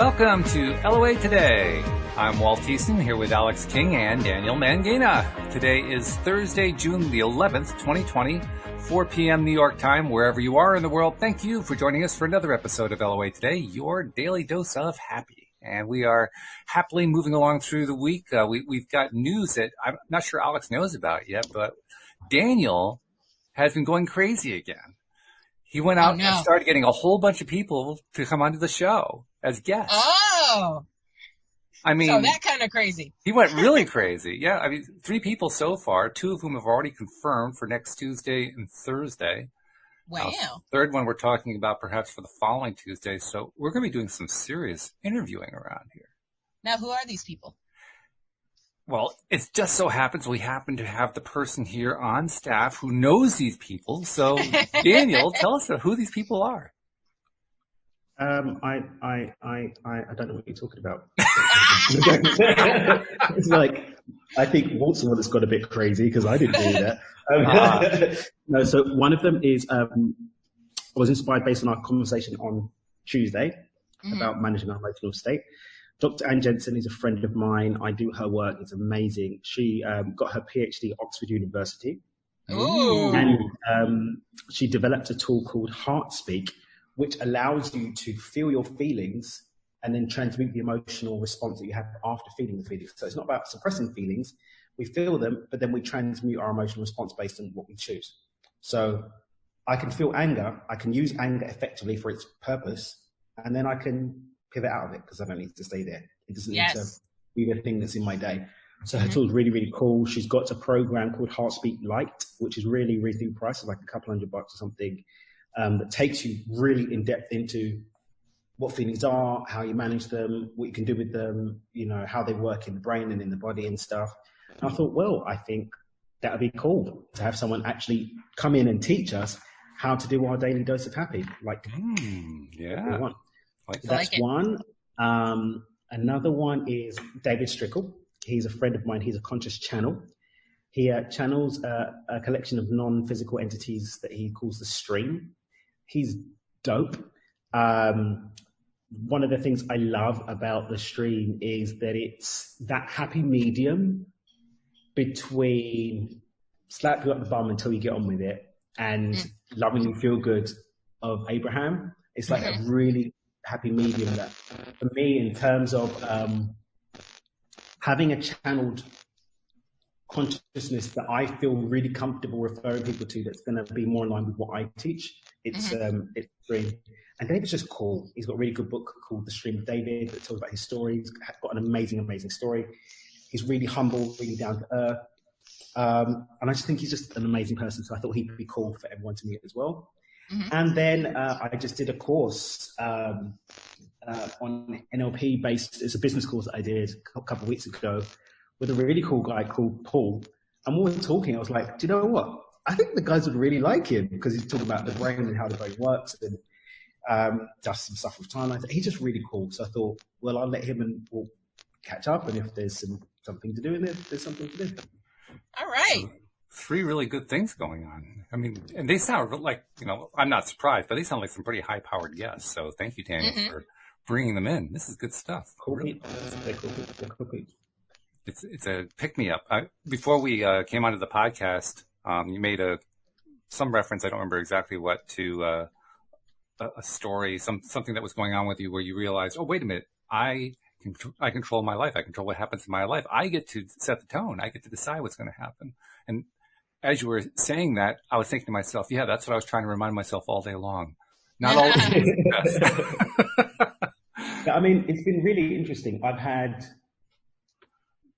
Welcome to LOA Today. I'm Walt here with Alyx King and Daniel Mangina. Today is Thursday, June the 11th, 2020, 4 p.m. New York time, wherever you are in the world. Thank you for joining us for another episode of LOA Today, your daily dose of happy. And we are happily moving along through the week. We've got news that I'm not sure Alyx knows about yet, but Daniel has been going crazy again. He went out and started getting a whole bunch of people to come onto the show as guests. Oh! I mean, so that kind of crazy. He went really crazy. Yeah, I mean, 3 people so far, 2 of whom have already confirmed for next Tuesday and Thursday. Wow. Third one we're talking about perhaps for the following Tuesday. So we're going to be doing some serious interviewing around here. Now, who are these people? Well, it just so happens we happen to have the person here on staff who knows these people. So, Daniel, tell us who these people are. I don't know what you're talking about. It's like, I think Walt's the one that's got a bit crazy because I didn't do that. No, so one of them is, I was inspired based on our conversation on Tuesday about managing our emotional state. Dr. Anne Jensen is a friend of mine. I do her work. It's amazing. She got her PhD at Oxford University. Ooh. And she developed a tool called HeartSpeak, which allows you to feel your feelings and then transmute the emotional response that you have after feeling the feelings. So it's not about suppressing feelings. We feel them, but then we transmute our emotional response based on what we choose. So I can feel anger. I can use anger effectively for its purpose, and then I can pivot out of it because I don't need to stay there. It doesn't need to be the thing that's in my day. So her tool is really, really cool. She's got a program called HeartSpeak Lite, which is really reasonably priced, like a couple $100 or something, that takes you really in depth into what feelings are, how you manage them, what you can do with them, you know, how they work in the brain and in the body and stuff. And I thought, well, I think that would be cool to have someone actually come in and teach us how to do our daily dose of happy. Like, that's one. Another one is David Strickle. He's a friend of mine. He's a conscious channel. He channels a collection of non-physical entities that he calls the stream. He's dope. One of the things I love about the stream is that it's that happy medium between slap you up the bum until you get on with it and loving you feel good of Abraham. It's like a really happy medium that for me in terms of having a channeled consciousness that I feel really comfortable referring people to that's going to be more in line with what I teach. It's Stream. And David's just cool. He's got a really good book called The Stream of David that talks about his story. He's got an amazing, amazing story. He's really humble, really down to earth. And I just think he's just an amazing person. So I thought he'd be cool for everyone to meet as well. And then I just did a course on NLP based. It's a business course that I did a couple of weeks ago with a really cool guy called Paul. And when we were talking, I was like, do you know what? I think the guys would really like him because he's talking about the brain and how the brain works and does some stuff with timelines. He's just really cool. So I thought, well, I'll let him and we'll catch up. And if there's something to do in it, there's something to do. All right. So, 3 really good things going on. I mean, and they sound like, you know, I'm not surprised, but they sound like some pretty high-powered guests. So thank you, Daniel, for bringing them in. This is good stuff. Cool. Really. It's a pick-me-up. Before we came onto the podcast, you made some reference, I don't remember exactly what, to a story, something that was going on with you where you realized, oh, wait a minute, I control my life. I control what happens in my life. I get to set the tone. I get to decide what's going to happen. And as you were saying that, I was thinking to myself, yeah, that's what I was trying to remind myself all day long. Not always the best. I mean, it's been really interesting. I've had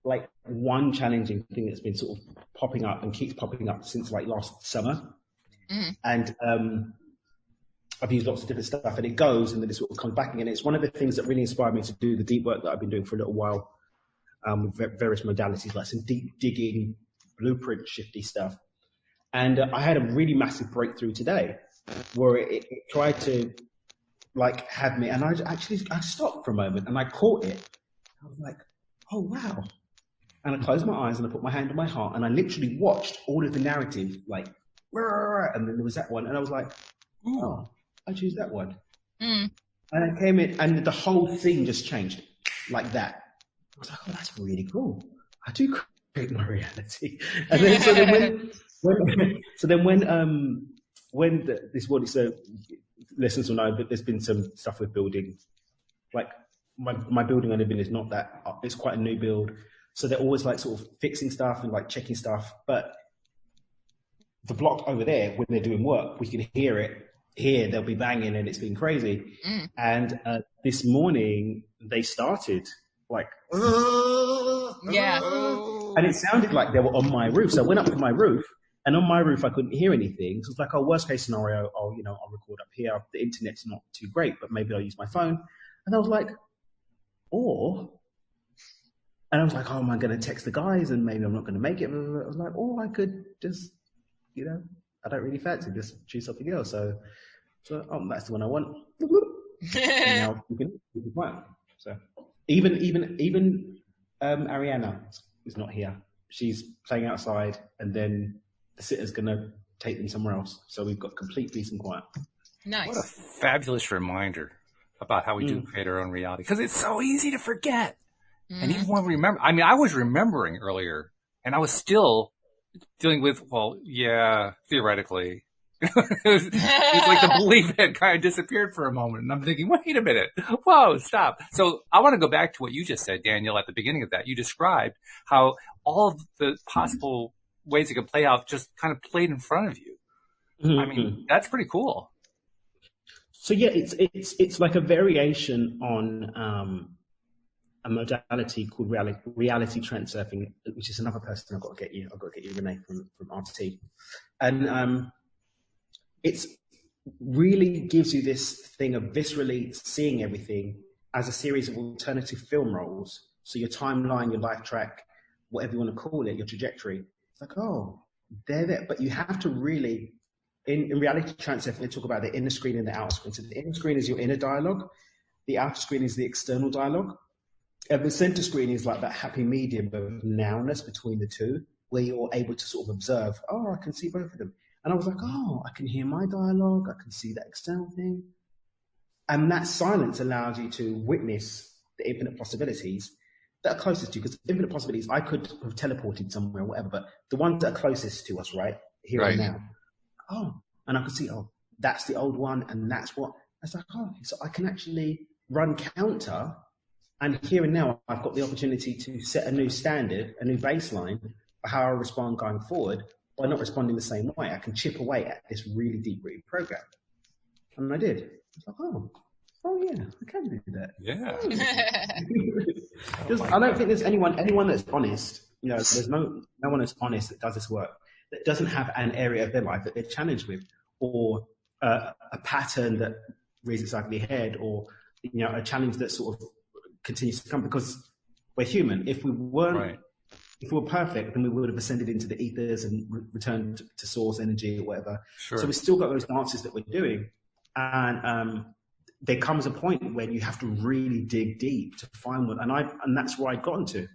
like one challenging thing that's been sort of popping up and keeps popping up since like last summer. And I've used lots of different stuff and it goes and then it sort of comes back again. It's one of the things that really inspired me to do the deep work that I've been doing for a little while with various modalities, like some deep digging, blueprint shifty stuff. And I had a really massive breakthrough today where it tried to like have me, and I stopped for a moment and I caught it. I was like, oh wow. And I closed my eyes and I put my hand on my heart and I literally watched all of the narrative, like, and then there was that one and I was like, oh, I choose that one. And I came in, and the whole thing just changed like that. I was like, oh, that's really cool. I do create my reality. And then, this one, so listeners will know that there's been some stuff with building. Like my building I live in is not that, it's quite a new build. So they're always like sort of fixing stuff and like checking stuff. But the block over there, when they're doing work, we can hear it. Here, they'll be banging and it's been crazy. And this morning, they started like, Yeah. and it sounded like they were on my roof. So I went up to my roof, and on my roof, I couldn't hear anything. So it's like, oh, worst case scenario, I'll record up here. The internet's not too great, but maybe I'll use my phone. And I was like, and I was like, oh, am I going to text the guys and maybe I'm not going to make it? I was like, I could just, I don't really fancy this, choose something else. So that's the one I want. And now we can work. So even Ariana is not here. She's playing outside, and then the sitter's going to take them somewhere else. So we've got complete peace and quiet. Nice. What a fabulous reminder about how we do create our own reality, because it's so easy to forget. And even when we remember, I was remembering earlier, and I was still dealing with, theoretically. It's like the belief had kind of disappeared for a moment, and I'm thinking, wait a minute, whoa, stop. So I want to go back to what you just said, Daniel, at the beginning of that. You described how all of the possible ways it could play out just kind of played in front of you. I mean, that's pretty cool. So yeah, it's like a variation on a modality called reality transurfing, which is another person I've got to get you, Renee from RT. And it's really gives you this thing of viscerally seeing everything as a series of alternative film rolls. So your timeline, your life track, whatever you want to call it, your trajectory. It's like, oh, they're there. But you have to really, in reality transurfing, they talk about the inner screen and the outer screen. So the inner screen is your inner dialogue. The outer screen is the external dialogue. And the center screen is like that happy medium of nowness between the two, where you're able to sort of observe, oh, I can see both of them. And I was like, oh, I can hear my dialogue. I can see that external thing. And that silence allows you to witness the infinite possibilities that are closest to you. Because infinite possibilities, I could have teleported somewhere or whatever, but the ones that are closest to us, right, here and now. Oh, and I could see, oh, that's the old one, and that's what. I was like, oh, so I can actually run counter. And here and now, I've got the opportunity to set a new standard, a new baseline for how I respond going forward by not responding the same way. I can chip away at this really deep-rooted program. And I did. I was like, oh yeah, I can do that. Yeah. I don't think there's anyone that's honest. There's no one that's honest that does this work, that doesn't have an area of their life that they're challenged with, or a pattern that rears its ugly head, or a challenge that sort of continues to come, because we're human. If we weren't, if we were perfect, then we would have ascended into the ethers and returned to source energy or whatever. Sure. So we've still got those dances that we're doing. And there comes a point when you have to really dig deep to find one. And that's where I'd gotten to.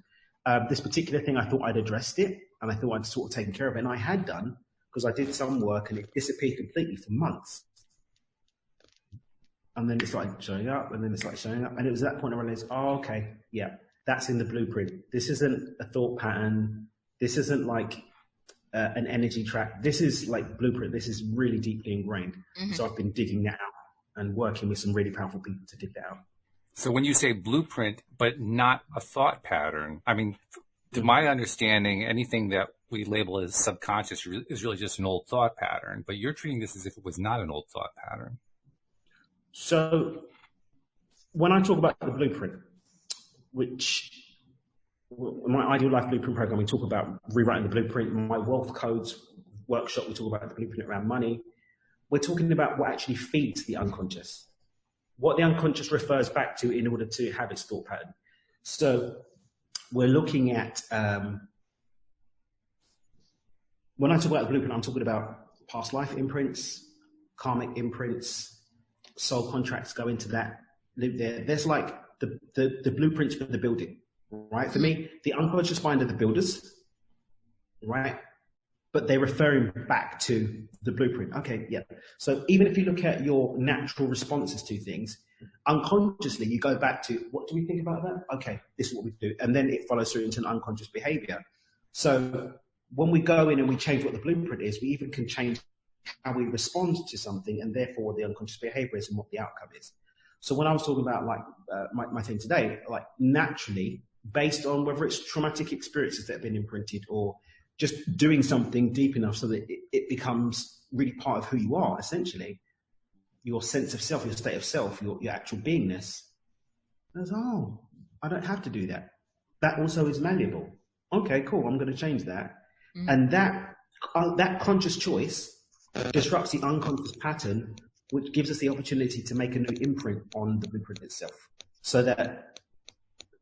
This particular thing, I thought I'd addressed it, and I thought I'd sort of taken care of it. And I had done, because I did some work and it disappeared completely for months. And then it started showing up, and then it started showing up. And it was at that point I realized, oh, okay, yeah, that's in the blueprint. This isn't a thought pattern. This isn't like an energy track. This is like blueprint. This is really deeply ingrained. So I've been digging that out and working with some really powerful people to dig that out. So when you say blueprint, but not a thought pattern, I mean, to my understanding, anything that we label as subconscious is really just an old thought pattern. But you're treating this as if it was not an old thought pattern. So when I talk about the blueprint, which in my Ideal Life Blueprint program, we talk about rewriting the blueprint. In my Wealth Codes workshop, we talk about the blueprint around money. We're talking about what actually feeds the unconscious, what the unconscious refers back to in order to have its thought pattern. So we're looking at, when I talk about the blueprint, I'm talking about past life imprints, karmic imprints, soul contracts go into that. There's like the blueprints for the building, right? For me, the unconscious mind are the builders, right? but they're referring back to the blueprint. Okay, yeah. So even if you look at your natural responses to things, unconsciously you go back to, what do we think about that? Okay, this is what we do. And then it follows through into an unconscious behavior. So when we go in and we change what the blueprint is, we even can change how we respond to something, and therefore what the unconscious behavior is and what the outcome is. So when I was talking about my thing today, like naturally, based on whether it's traumatic experiences that have been imprinted or just doing something deep enough so that it becomes really part of who you are, essentially, your sense of self, your state of self, your actual beingness. I don't have to do that. That also is malleable. Okay, cool, I'm going to change that. Mm-hmm. And that conscious choice disrupts the unconscious pattern, which gives us the opportunity to make a new imprint on the blueprint itself, so that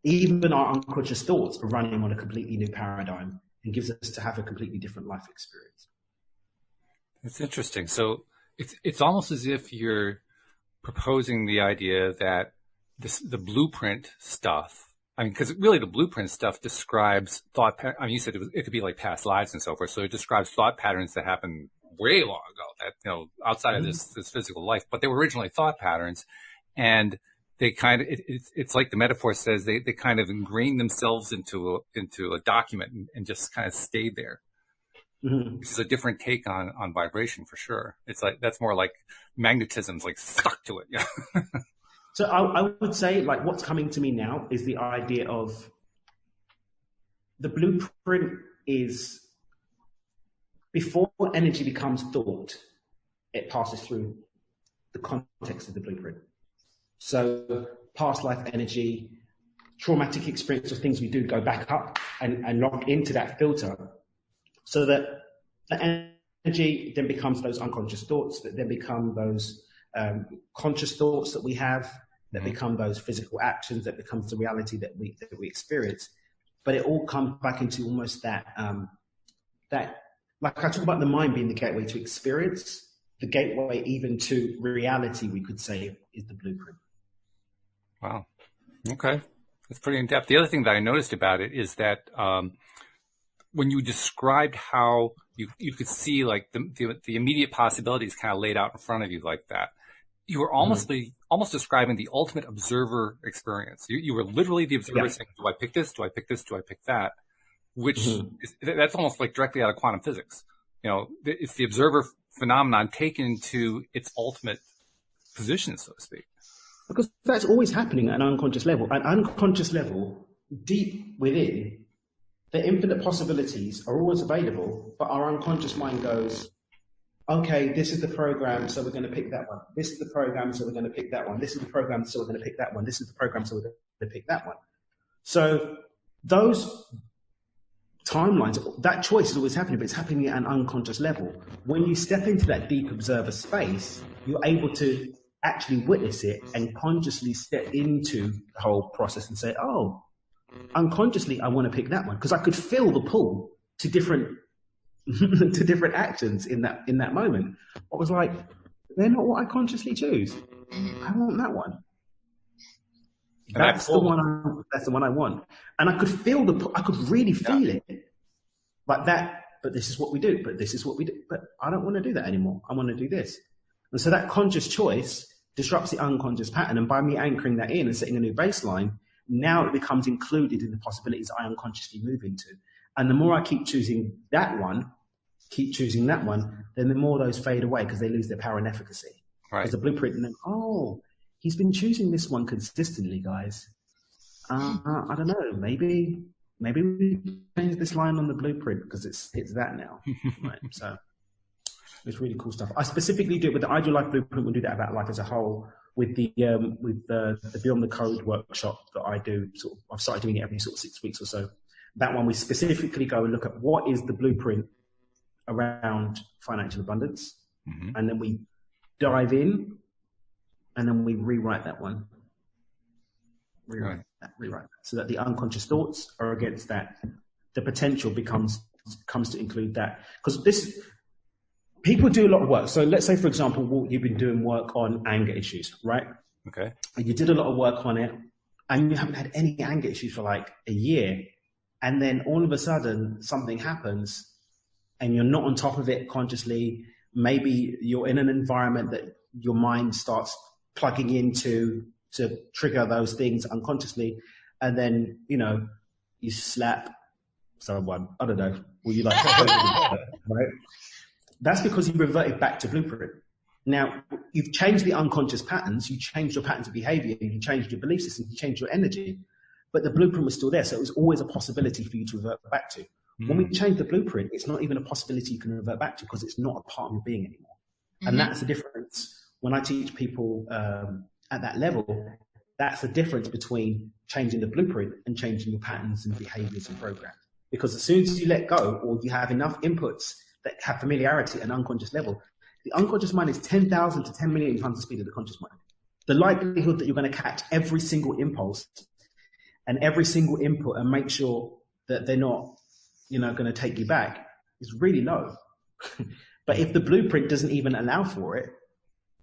even our unconscious thoughts are running on a completely new paradigm and gives us to have a completely different life experience. It's interesting. So it's almost as if you're proposing the idea that the blueprint stuff, I mean, because really the blueprint stuff describes thought, I mean, you said it could be like past lives and so forth. So it describes thought patterns that happened way long ago, that, you know, outside of this physical life, but they were originally thought patterns, and they kind of, it's like the metaphor says, they kind of ingrained themselves into a document and just kind of stayed there. Mm-hmm. This is a different take on vibration for sure. It's like, that's more like magnetism's like stuck to it. Yeah. So I would say, like, what's coming to me now is the idea of the blueprint is, before energy becomes thought, it passes through the context of the blueprint. So past life energy, traumatic experience of things we do go back up and lock into that filter, so that the energy then becomes those unconscious thoughts that then become those conscious thoughts that we have, that become those physical actions, that becomes the reality that we experience. But it all comes back into almost that, like I talk about the mind being the gateway to experience, the gateway even to reality, we could say, is the blueprint. Wow. Okay. That's pretty in-depth. The other thing that I noticed about it is that when you described how you could see like the immediate possibilities kind of laid out in front of you like that, you were almost describing the ultimate observer experience. You were literally the observer saying, do I pick this? Do I pick this? Do I pick that? Which that's almost like directly out of quantum physics. You know, it's the observer phenomenon taken to its ultimate position, so to speak. Because that's always happening at an unconscious level. At an unconscious level, deep within, the infinite possibilities are always available, but our unconscious mind goes, okay, this is the program, so we're going to pick that one. This is the program, so we're going to pick that one. This is the program, so we're going to pick that one. This is the program, so we're going to pick that one. So those timelines, that choice is always happening, but it's happening at an unconscious level. When you step into that deep observer space, you're able to actually witness it and consciously step into the whole process and say, oh, unconsciously, I want to pick that one, because I could feel the pull to different to different actions in that moment. I was like, they're not what I consciously choose. I want that one. That's the one I want. And I could feel I could really feel it like that. But this is what we do. But this is what we do. But I don't want to do that anymore. I want to do this. And so that conscious choice disrupts the unconscious pattern. And by me anchoring that in and setting a new baseline, now it becomes included in the possibilities I unconsciously move into. And the more I keep choosing that one, then the more those fade away because they lose their power and efficacy. Right. As a blueprint, and then, oh, he's been choosing this one consistently, guys. I don't know. Maybe we change this line on the blueprint because it's that now. Right. So it's really cool stuff. I specifically do it with the Ideal Life Blueprint. We'll do that about life as a whole. With the Beyond the Code workshop that I do, I've started doing it every sort of 6 weeks or so. That one we specifically go and look at what is the blueprint around financial abundance, and then we dive in, and then we rewrite that one. Rewrite that, so that the unconscious thoughts are against that. The potential comes to include that, because people do a lot of work. So let's say, for example, Walt, you've been doing work on anger issues, right? Okay. And you did a lot of work on it, and you haven't had any anger issues for like a year, and then all of a sudden something happens, and you're not on top of it consciously, maybe you're in an environment that your mind starts plugging into to trigger those things unconsciously, and then, you know, you slap someone, I don't know, or you like, right? That's because you reverted back to blueprint. Now, you've changed the unconscious patterns, you changed your patterns of behavior, you changed your belief system, you changed your energy, but the blueprint was still there, so it was always a possibility for you to revert back to. When we change the blueprint, it's not even a possibility you can revert back to, because it's not a part of your being anymore. And that's the difference. When I teach people at that level, that's the difference between changing the blueprint and changing your patterns and behaviors and programs. Because as soon as you let go, or you have enough inputs that have familiarity at an unconscious level, the unconscious mind is 10,000 to 10 million times the speed of the conscious mind. The likelihood that you're going to catch every single impulse and every single input and make sure that they're not, you know, going to take you back is really low. But if the blueprint doesn't even allow for it,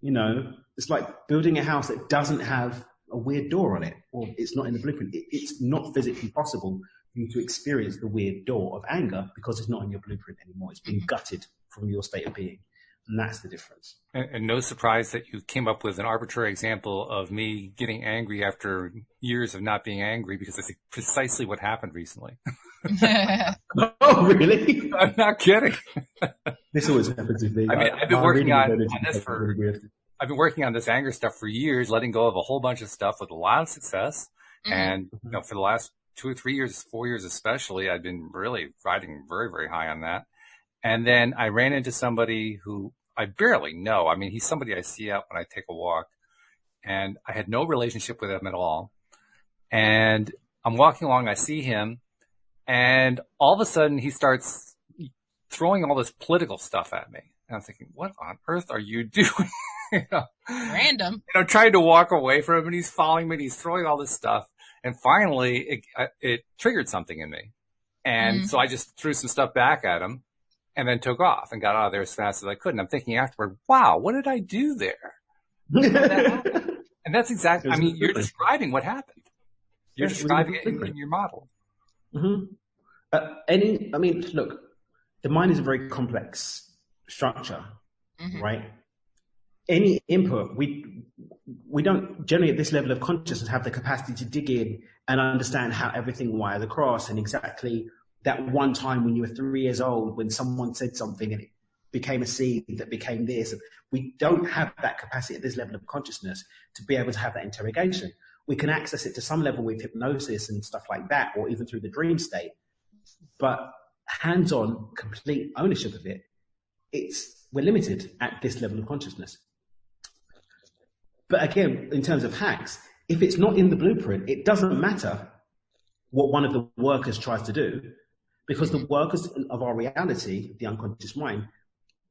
you know, it's like building a house that doesn't have a weird door on it, or it's not in the blueprint. It's not physically possible for you to experience the weird door of anger because it's not in your blueprint anymore. It's been gutted from your state of being. And that's the difference. And no surprise that you came up with an arbitrary example of me getting angry after years of not being angry, because that's precisely what happened recently. Oh, really? I'm not kidding. This always happens with me. I mean, I've been working on this anger stuff for years, letting go of a whole bunch of stuff with a lot of success. And, you know, for the last 2 or 3 years, 4 years especially, I've been really riding very, very high on that. And then I ran into somebody who I barely know. I mean, he's somebody I see out when I take a walk, and I had no relationship with him at all. And I'm walking along, I see him, and all of a sudden he starts throwing all this political stuff at me. And I'm thinking, what on earth are you doing? You know, random. You know, trying to walk away from him, and he's following me, and he's throwing all this stuff. And finally, it triggered something in me. And so I just threw some stuff back at him, and then took off and got out of there as fast as I could. And I'm thinking afterward, wow, what did I do there? And that's exactly, I mean, you're describing what happened. You're describing it in your model. I mean, look, the mind is a very complex structure, right? Any input, we don't generally at this level of consciousness have the capacity to dig in and understand how everything wires across, and exactly that one time when you were 3 years old, when someone said something and it became a seed that became this. We don't have that capacity at this level of consciousness to be able to have that interrogation. We can access it to some level with hypnosis and stuff like that, or even through the dream state. But hands-on, complete ownership of it, we're limited at this level of consciousness. But again, in terms of hacks, if it's not in the blueprint, it doesn't matter what one of the workers tries to do, because the workers of our reality, the unconscious mind,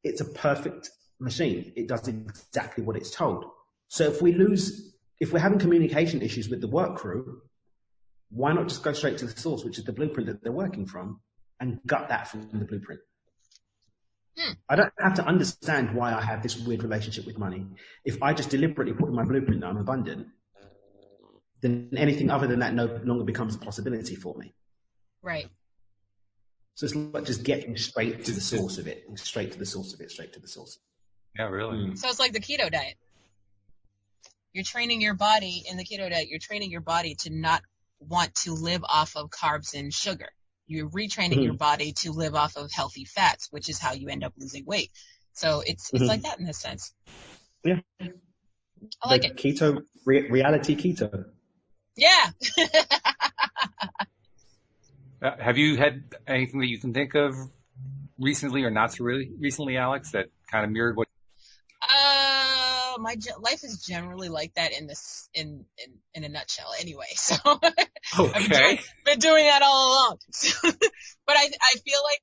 it's a perfect machine. It does exactly what it's told. So if we're having communication issues with the work crew, why not just go straight to the source, which is the blueprint that they're working from, and gut that from the blueprint? I don't have to understand why I have this weird relationship with money. If I just deliberately put in my blueprint that I'm abundant, then anything other than that no longer becomes a possibility for me. Right. So it's like just getting straight to the source of it, straight to the source. Yeah, really. So it's like the keto diet. You're training your body in the keto diet. You're training your body to not want to live off of carbs and sugar. You're retraining your body to live off of healthy fats, which is how you end up losing weight. So it's like that in a sense. Yeah. I like it. Keto, reality keto. Yeah. Have you had anything that you can think of recently or not so really recently, Alyx, that kind of mirrored what? My life is generally like that in a nutshell anyway. So Okay. I've been doing that all along. But I feel like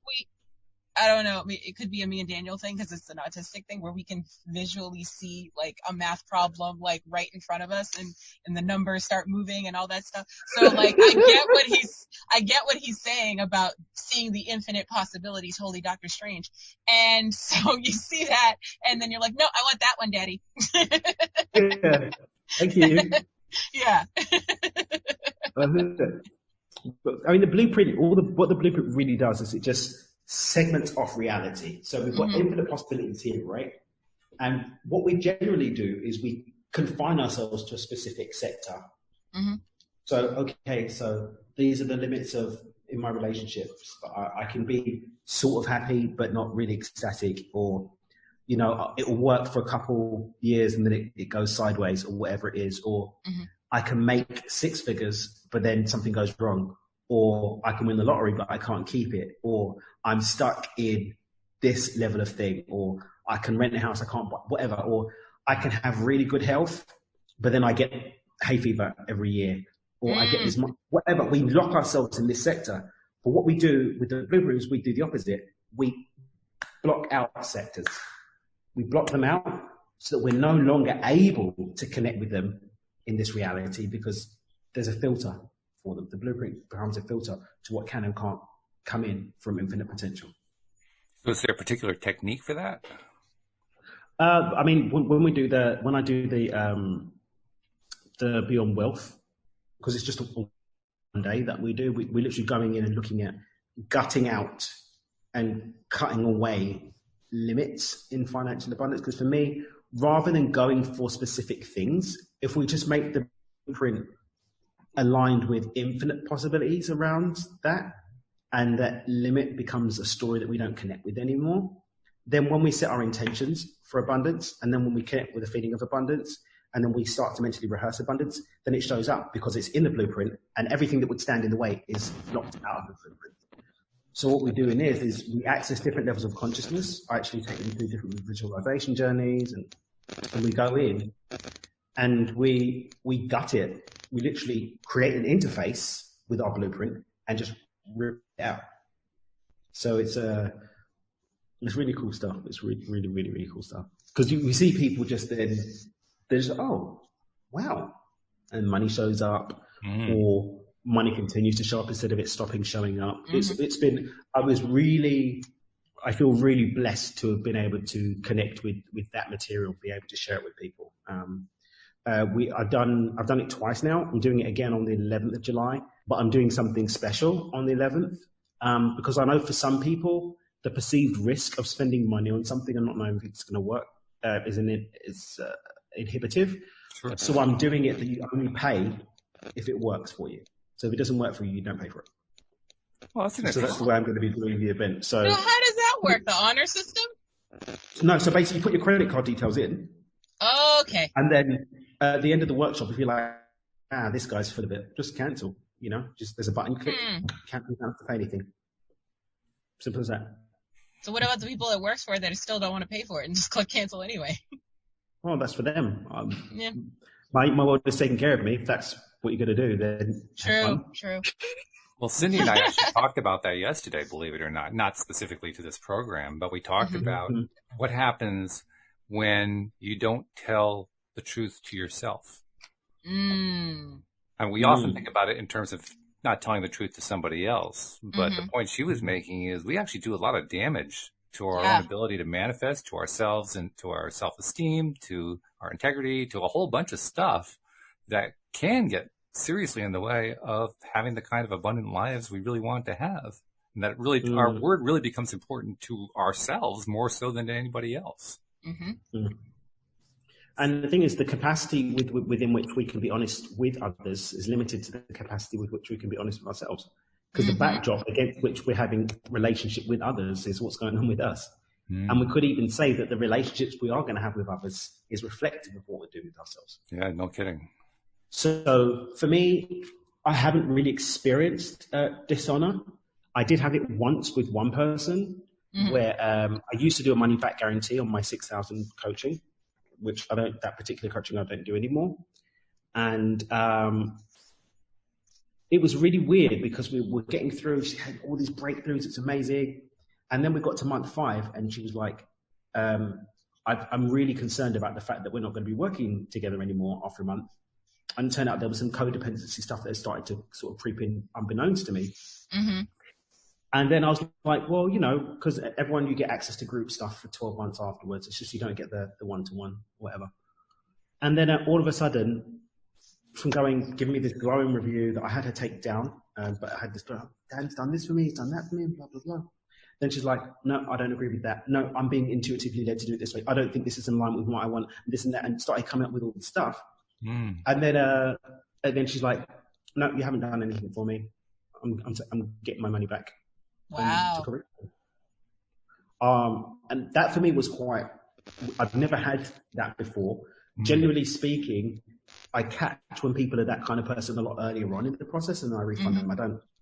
I don't know, it could be a me and Daniel thing because it's an autistic thing where we can visually see like a math problem like right in front of us and the numbers start moving and all that stuff. So like I get what he's saying about seeing the infinite possibilities, holy Dr. Strange. And so you see that and then you're like, no, I want that one, Daddy. Yeah. Thank you. Yeah. I mean, the blueprint, what the blueprint really does is it just segments off reality. So we've got infinite possibilities here, right? And what we generally do is we confine ourselves to a specific sector. So, okay, so these are the limits in my relationships. I can be sort of happy, but not really ecstatic, or, you know, it will work for a couple years and then it goes sideways, or whatever it is. Or I can make 6 figures, but then something goes wrong. Or I can win the lottery, but I can't keep it. Or I'm stuck in this level of thing. Or I can rent a house, I can't buy, whatever. Or I can have really good health, but then I get hay fever every year. Or I get this, whatever. We lock ourselves in this sector. But what we do with the blueprint is we do the opposite. We block out sectors. We block them out so that we're no longer able to connect with them in this reality, because there's a filter for them. The blueprint becomes a filter to what can and can't come in from infinite potential. So is there a particular technique for that? I mean, when I do the Beyond Wealth, because it's just one day that we do, we're literally going in and looking at gutting out and cutting away limits in financial abundance. Because for me, rather than going for specific things, if we just make the blueprint aligned with infinite possibilities around that, and that limit becomes a story that we don't connect with anymore, then when we set our intentions for abundance, and then when we connect with a feeling of abundance, and then we start to mentally rehearse abundance, then it shows up because it's in the blueprint, and everything that would stand in the way is knocked out of the blueprint. So what we do in this is we access different levels of consciousness. I actually take them through different visualization journeys, and we go in and we gut it. We literally create an interface with our blueprint and just rip it out. So it's really cool stuff. It's really, really, really, really cool stuff. Because we see people just then, they're just, oh, wow. And money shows up, or money continues to show up instead of it stopping showing up. It's been, I feel really blessed to have been able to connect with that material, be able to share it with people. I've done it twice now. I'm doing it again on the 11th of July, but I'm doing something special on the 11th, because I know for some people, the perceived risk of spending money on something and not knowing if it's going to work is inhibitive. Sure. So I'm doing it that you only pay if it works for you. So if it doesn't work for you, you don't pay for it. Well, So that's the way I'm going to be doing the event. So how does that work? The honor system? No, so basically you put your credit card details in. Okay. And then at the end of the workshop, if you're like, this guy's full of it, just cancel. You know, just there's a button, click, cancel, you don't have to pay anything. Simple as that. So what about the people it works for that still don't want to pay for it and just click cancel anyway? Well, that's for them. Yeah. My world is taking care of me. If that's what you're going to do, then True. Well, Cindy and I actually talked about that yesterday, believe it or not specifically to this program, but we talked about what happens when you don't tell the truth to yourself. And we often think about it in terms of not telling the truth to somebody else. But the point she was making is we actually do a lot of damage to our own ability to manifest, to ourselves and to our self-esteem, to our integrity, to a whole bunch of stuff that can get seriously in the way of having the kind of abundant lives we really want to have. And that really, our word really becomes important to ourselves more so than to anybody else. And the thing is, the capacity within which we can be honest with others is limited to the capacity with which we can be honest with ourselves. Because the backdrop against which we're having relationship with others is what's going on with us. And we could even say that the relationships we are going to have with others is reflective of what we're doing with ourselves. Yeah, no kidding. So for me, I haven't really experienced dishonor. I did have it once with one person where I used to do a money back guarantee on my 6,000 coaching, which that particular coaching I don't do anymore. And it was really weird because we were getting through, she had all these breakthroughs, it's amazing. And then we got to month 5 and she was like, I'm really concerned about the fact that we're not going to be working together anymore after a month. And it turned out there was some codependency stuff that had started to sort of creep in unbeknownst to me. And then I was like, well, you know, because everyone, you get access to group stuff for 12 months afterwards. It's just you don't get the one-to-one, whatever. And then all of a sudden, from giving me this glowing review that I had to take down, but I had this, Dan's done this for me, he's done that for me, and blah, blah, blah. Then she's like, no, I don't agree with that. No, I'm being intuitively led to do it this way. I don't think this is in line with what I want, this and that, and started coming up with all this stuff. And then she's like, no, you haven't done anything for me. I'm getting my money back. Wow. And that for me was quite, I've never had that before. Generally speaking, I catch when people are that kind of person a lot earlier on in the process, and I refund them. I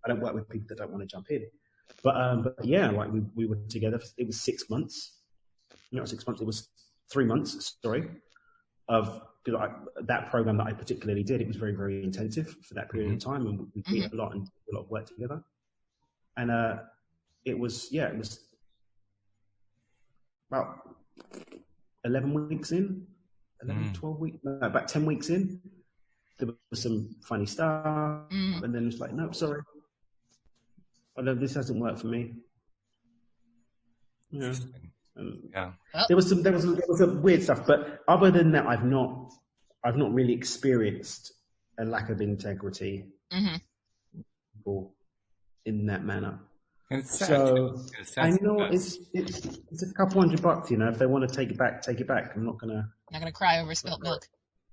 don't work with people that don't want to jump in. But yeah, like we were together. It was 6 months. Not 6 months. It was 3 months. Sorry, of that program that I particularly did. It was very, very intensive for that period of time, and we did a lot and did a lot of work together. And it was about 11 weeks in, 12 weeks, no, about 10 weeks in. There was some funny stuff, and then it's like, no, sorry. This hasn't worked for me. Yeah. There was some weird stuff, but other than that, I've not really experienced a lack of integrity in that manner. And it's sad. So I know it's a couple $100, you know. If they want to take it back, take it back. I'm not gonna cry over spilt milk.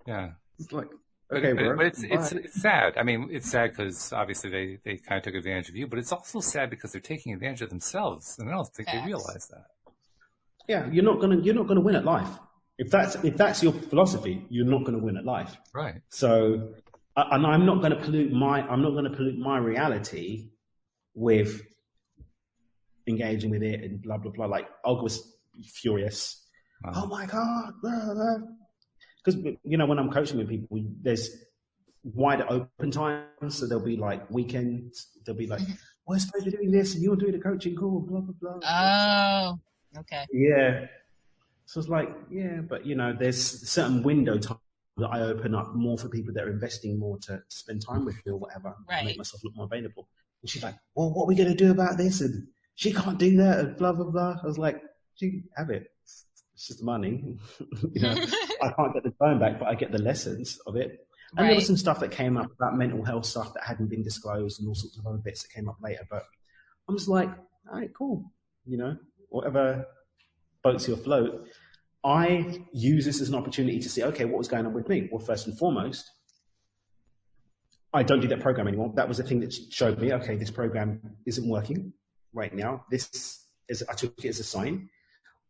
Yeah. It's like, okay, bro. But it's sad. I mean, it's sad because obviously they kind of took advantage of you, but it's also sad because they're taking advantage of themselves, and I don't think they realize that. Yeah, you're not gonna win at life. If that's your philosophy, you're not gonna win at life. Right. So, and I'm not gonna pollute my reality with engaging with it and blah blah blah. Like Olga was furious. Wow. Oh my god. Because, you know, when I'm coaching with people, there's wider open times. So there'll be like weekends. They'll be like, we're supposed to be doing this and you're doing the coaching call, blah, blah, blah. Oh, okay. Yeah. So it's like, yeah, but, you know, there's a certain window time that I open up more for people that are investing more to spend time with me or whatever. Right. Make myself look more available. And she's like, well, what are we going to do about this? And she can't do that and blah, blah, blah. I was like, gee, have it. It's just money. You know, I can't get the time back, but I get the lessons of it. And there was some stuff that came up about mental health stuff that hadn't been disclosed and all sorts of other bits that came up later. But I'm just like, all right, cool. You know, whatever boats your afloat. I use this as an opportunity to see, okay, what was going on with me? Well, first and foremost, I don't do that program anymore. That was the thing that showed me, okay, this program isn't working right now. I took it as a sign.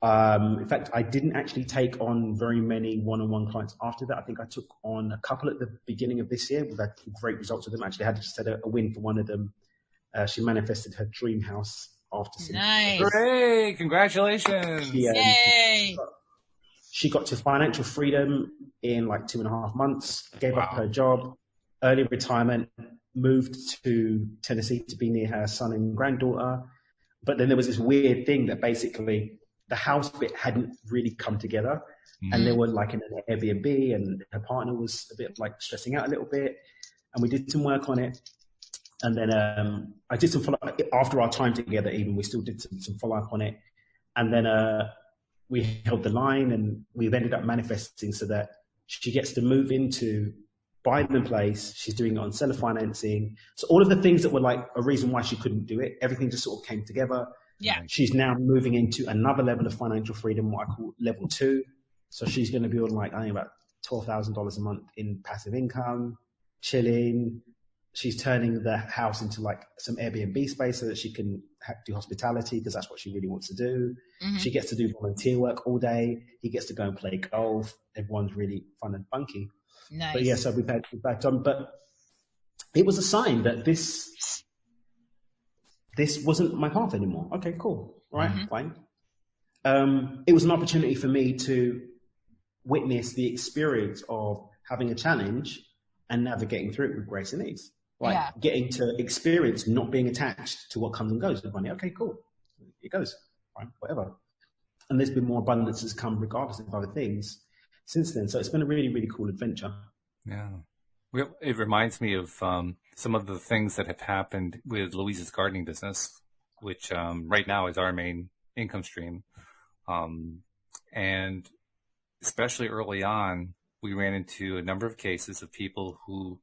In fact, I didn't actually take on very many one-on-one clients after that. I think I took on a couple at the beginning of this year. We've had great results with them. Actually, I just had a win for one of them. She manifested her dream house after some. Nice. Hooray! Congratulations! Yay! She got to financial freedom in like 2.5 months, gave up her job, early retirement, moved to Tennessee to be near her son and granddaughter. But then there was this weird thing that basically the house bit hadn't really come together. And they were like in an Airbnb and her partner was a bit like stressing out a little bit. And we did some work on it. And then I did some follow-up after our time together even. We still did some follow-up on it. And then we held the line and we've ended up manifesting so that she gets to move into buying the place. She's doing it on seller financing. So all of the things that were like a reason why she couldn't do it, everything just sort of came together. Yeah. She's now moving into another level of financial freedom, what I call level 2. So she's going to be on like, I think about $12,000 a month in passive income, chilling. She's turning the house into like some Airbnb space so that she can do hospitality because that's what she really wants to do. She gets to do volunteer work all day. He gets to go and play golf. Everyone's really fun and funky. Nice. But yeah, so we've had done, but it was a sign that this wasn't my path anymore. Okay, cool. All right, fine. It was an opportunity for me to witness the experience of having a challenge and navigating through it with grace and ease. Like getting to experience not being attached to what comes and goes with money. Okay, cool. It goes, fine, whatever. And there's been more abundance that's come regardless of other things since then. So it's been a really, really cool adventure. Yeah. It reminds me of some of the things that have happened with Louise's gardening business, which right now is our main income stream. And especially early on, we ran into a number of cases of people who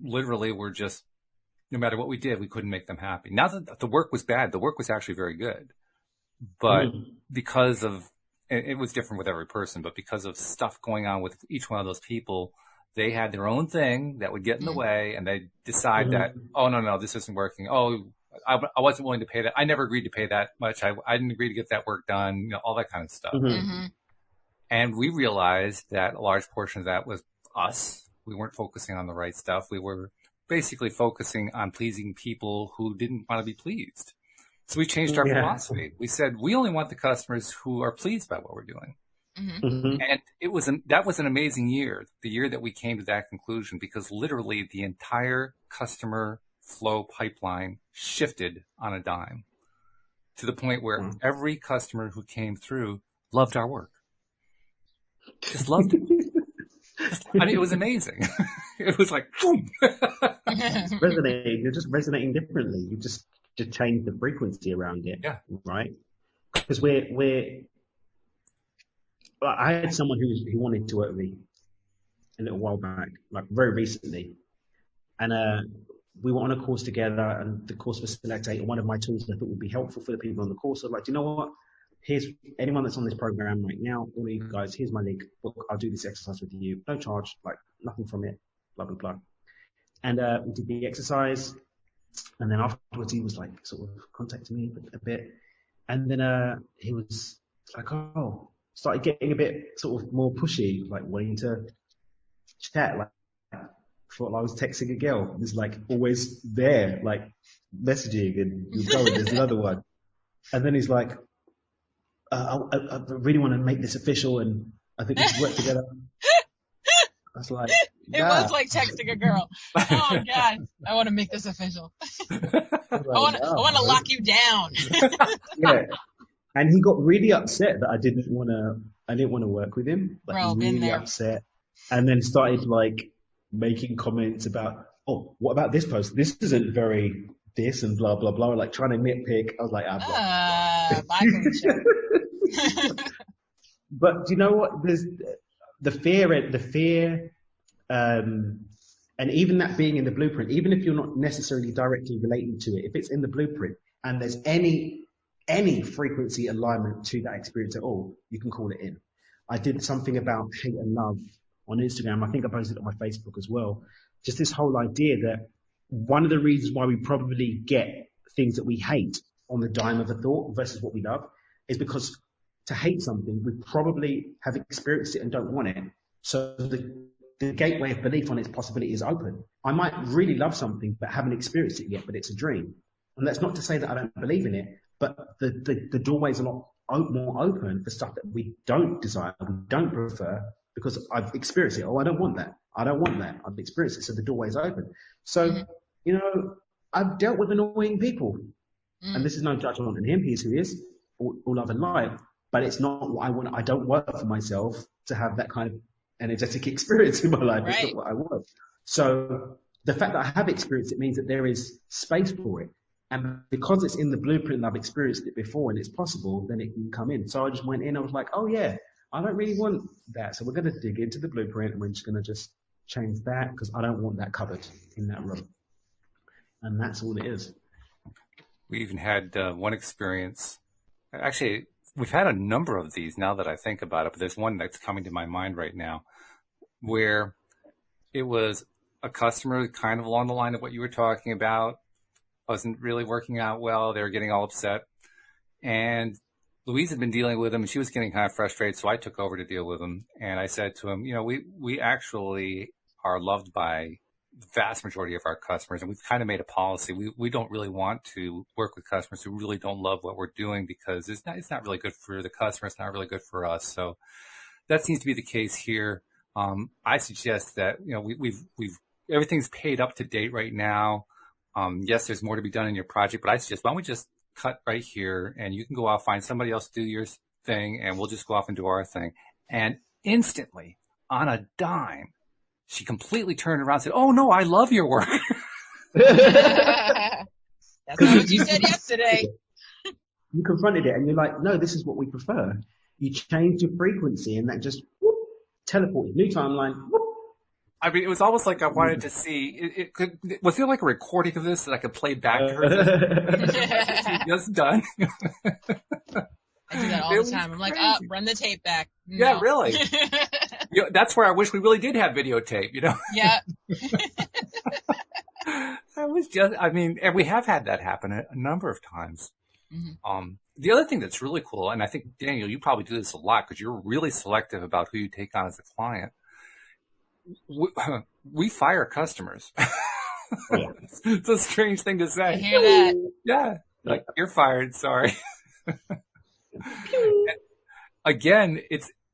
literally were just no matter what we did, we couldn't make them happy. Not that the work was bad. The work was actually very good. But because of, it was different with every person, but because of stuff going on with each one of those people, they had their own thing that would get in the way, and they decide that, oh, no, this isn't working. Oh, I wasn't willing to pay that. I never agreed to pay that much. I didn't agree to get that work done, you know, all that kind of stuff. And we realized that a large portion of that was us. We weren't focusing on the right stuff. We were basically focusing on pleasing people who didn't want to be pleased. So we changed our philosophy. We said, we only want the customers who are pleased by what we're doing. And that was an amazing year, the year that we came to that conclusion, because literally the entire customer flow pipeline shifted on a dime to the point where every customer who came through loved our work. Just loved it. I mean, it was amazing. It was like, boom. Resonating. You're just resonating differently. You just change the frequency around it. Yeah. Right? Because I had someone who wanted to work with me a little while back, like very recently. And we were on a course together, and the course was Select 8. And one of my tools I thought would be helpful for the people on the course. I was like, do you know what? Here's anyone that's on this program right now, all of you guys, here's my link. Look, I'll do this exercise with you. No charge, like nothing from it, blah, blah, blah. And we did the exercise. And then afterwards, he was like sort of contacting me a bit. And then he was like, started getting a bit sort of more pushy, like wanting to chat, like thought I was texting a girl. It's like always there, like messaging, and there's another one. And then he's like, I really want to make this official, and I think we should work together. I was like, it was like texting a girl. Oh God, I want to make this official. I want to lock you down. Yeah. And he got really upset that I didn't want to work with him. Like, Bro, really upset. And then started like making comments about, oh, what about this post? This isn't very this and blah, blah, blah. Like trying to nitpick. I was like, But do you know what? There's the fear, and even that being in the blueprint, even if you're not necessarily directly relating to it, if it's in the blueprint and there's any frequency alignment to that experience at all, you can call it in. I did something about hate and love on Instagram. I think I posted it on my Facebook as well. Just this whole idea that one of the reasons why we probably get things that we hate on the dime of a thought versus what we love is because to hate something, we probably have experienced it and don't want it. So the gateway of belief on its possibility is open. I might really love something but haven't experienced it yet, but it's a dream. And that's not to say that I don't believe in it, but the doorway's a lot more open for stuff that we don't desire, we don't prefer, because I've experienced it. Oh, I don't want that. I've experienced it, so the doorway's open. So, you know, I've dealt with annoying people. And this is no judgment on him. He is who he is, all love and light. But it's not what I want. I don't work for myself to have that kind of energetic experience in my life. Right. It's not what I want. So the fact that I have experienced it means that there is space for it. And because it's in the blueprint and I've experienced it before and it's possible, then it can come in. So I just went in. I was like, oh yeah, I don't really want that. So we're going to dig into the blueprint and we're just going to just change that because I don't want that covered in that room. And that's all it is. We even had one experience. Actually, we've had a number of these now that I think about it, but there's one that's coming to my mind right now where it was a customer kind of along the line of what you were talking about, wasn't really working out well. They were getting all upset. And Louise had been dealing with him, and she was getting kind of frustrated, so I took over to deal with him. And I said to him, you know, we actually are loved by the vast majority of our customers, and we've kind of made a policy. We don't really want to work with customers who really don't love what we're doing because it's not really good for the customer. It's not really good for us. So that seems to be the case here. I suggest that, you know, we've everything's paid up to date right now. Yes, there's more to be done in your project, but I suggest, why don't we just cut right here and you can go out, find somebody else to do your thing, and we'll just go off and do our thing. And instantly, on a dime, she completely turned around and said, oh no, I love your work. That's not what you said yesterday. You confronted it and you're like, no, this is what we prefer. You changed your frequency and that just teleported. New timeline, I mean, it was almost like I wanted to see, was there like a recording of this that I could play back to her? That's what she just done. I do that all the time. I'm like, run the tape back. No. Yeah, really. That's where I wish we really did have videotape, Yeah. And we have had that happen a number of times. Mm-hmm. The other thing that's really cool, and I think, Daniel, you probably do this a lot because you're really selective about who you take on as a client. We fire customers. Yeah. It's a strange thing to say. I hear that. Yeah. Like, you're fired. Sorry. Again,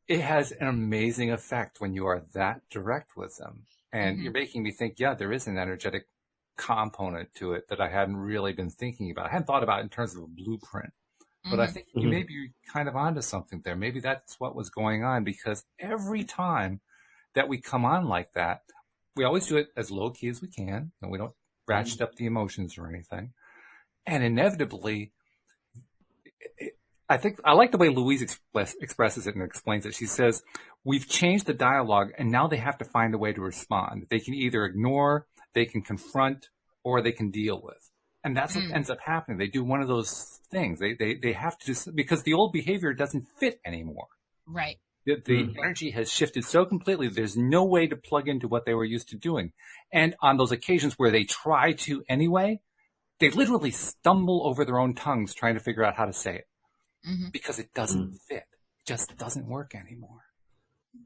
it has an amazing effect when you are that direct with them. And you're making me think, yeah, there is an energetic component to it that I hadn't really been thinking about. I hadn't thought about it in terms of a blueprint. But I think you may be kind of onto something there. Maybe that's what was going on, because every time that we come on like that, we always do it as low key as we can, and we don't ratchet up the emotions or anything. And inevitably, I think I like the way Louise expresses it and explains it. She says, we've changed the dialogue, and now they have to find a way to respond. They can either ignore, they can confront, or they can deal with. And that's what ends up happening. They do one of those things. They have to just, because the old behavior doesn't fit anymore. Right. The energy has shifted so completely, there's no way to plug into what they were used to doing. And on those occasions where they try to anyway, they literally stumble over their own tongues trying to figure out how to say it. Because it doesn't fit. It just doesn't work anymore.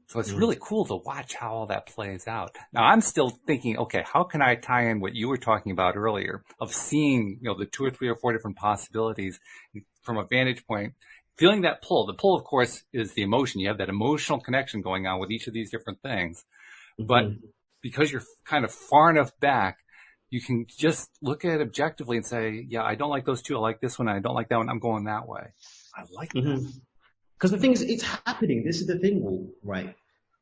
So it's really cool to watch how all that plays out. Now, I'm still thinking, okay, how can I tie in what you were talking about earlier of seeing, the 2 or 3 or 4 different possibilities from a vantage point, feeling that pull. The pull, of course, is the emotion. You have that emotional connection going on with each of these different things. But because you're kind of far enough back, you can just look at it objectively and say, yeah, I don't like those two. I like this one. I don't like that one. I'm going that way. I like that. Because the thing is, it's happening. This is the thing, right?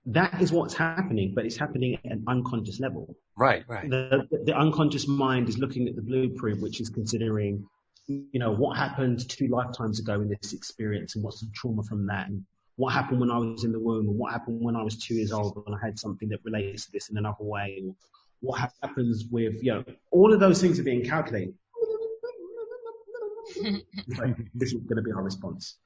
That is what's happening, but it's happening at an unconscious level. Right. The unconscious mind is looking at the blueprint, which is considering, what happened 2 lifetimes ago in this experience, and what's the trauma from that, and what happened when I was in the womb, and what happened when I was 2 years old when I had something that relates to this in another way, or what happens with, all of those things are being calculated. Like, this is going to be our response.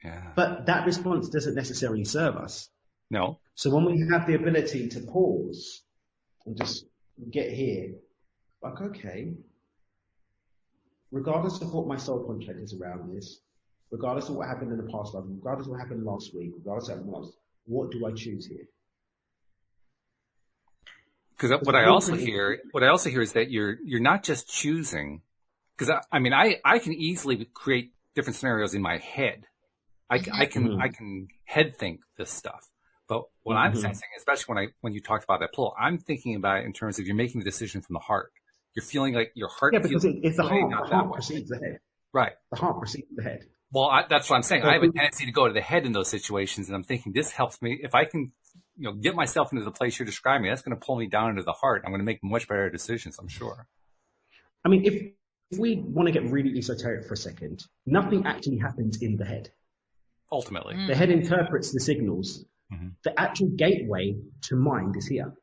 Yeah. But that response doesn't necessarily serve us. No. So when we have the ability to pause and just get here, like, okay, regardless of what my soul contract is around this, regardless of what happened in the past life, regardless of what happened last week, regardless of what do I choose here? Because what I also hear is that you're not just choosing. Because I can easily create different scenarios in my head. I can head think this stuff. But what I'm sensing, especially when you talked about that pull, I'm thinking about it in terms of you're making the decision from the heart. You're feeling like your heart. Yeah, because it's the heart. The heart precedes the head. Right. The heart precedes the head. Well, that's what I'm saying. I have a tendency to go to the head in those situations, and I'm thinking this helps me. If I can, get myself into the place you're describing, that's going to pull me down into the heart. I'm going to make much better decisions, I'm sure. I mean, if we want to get really esoteric for a second, nothing actually happens in the head. Ultimately. The head interprets the signals. The actual gateway to mind is here.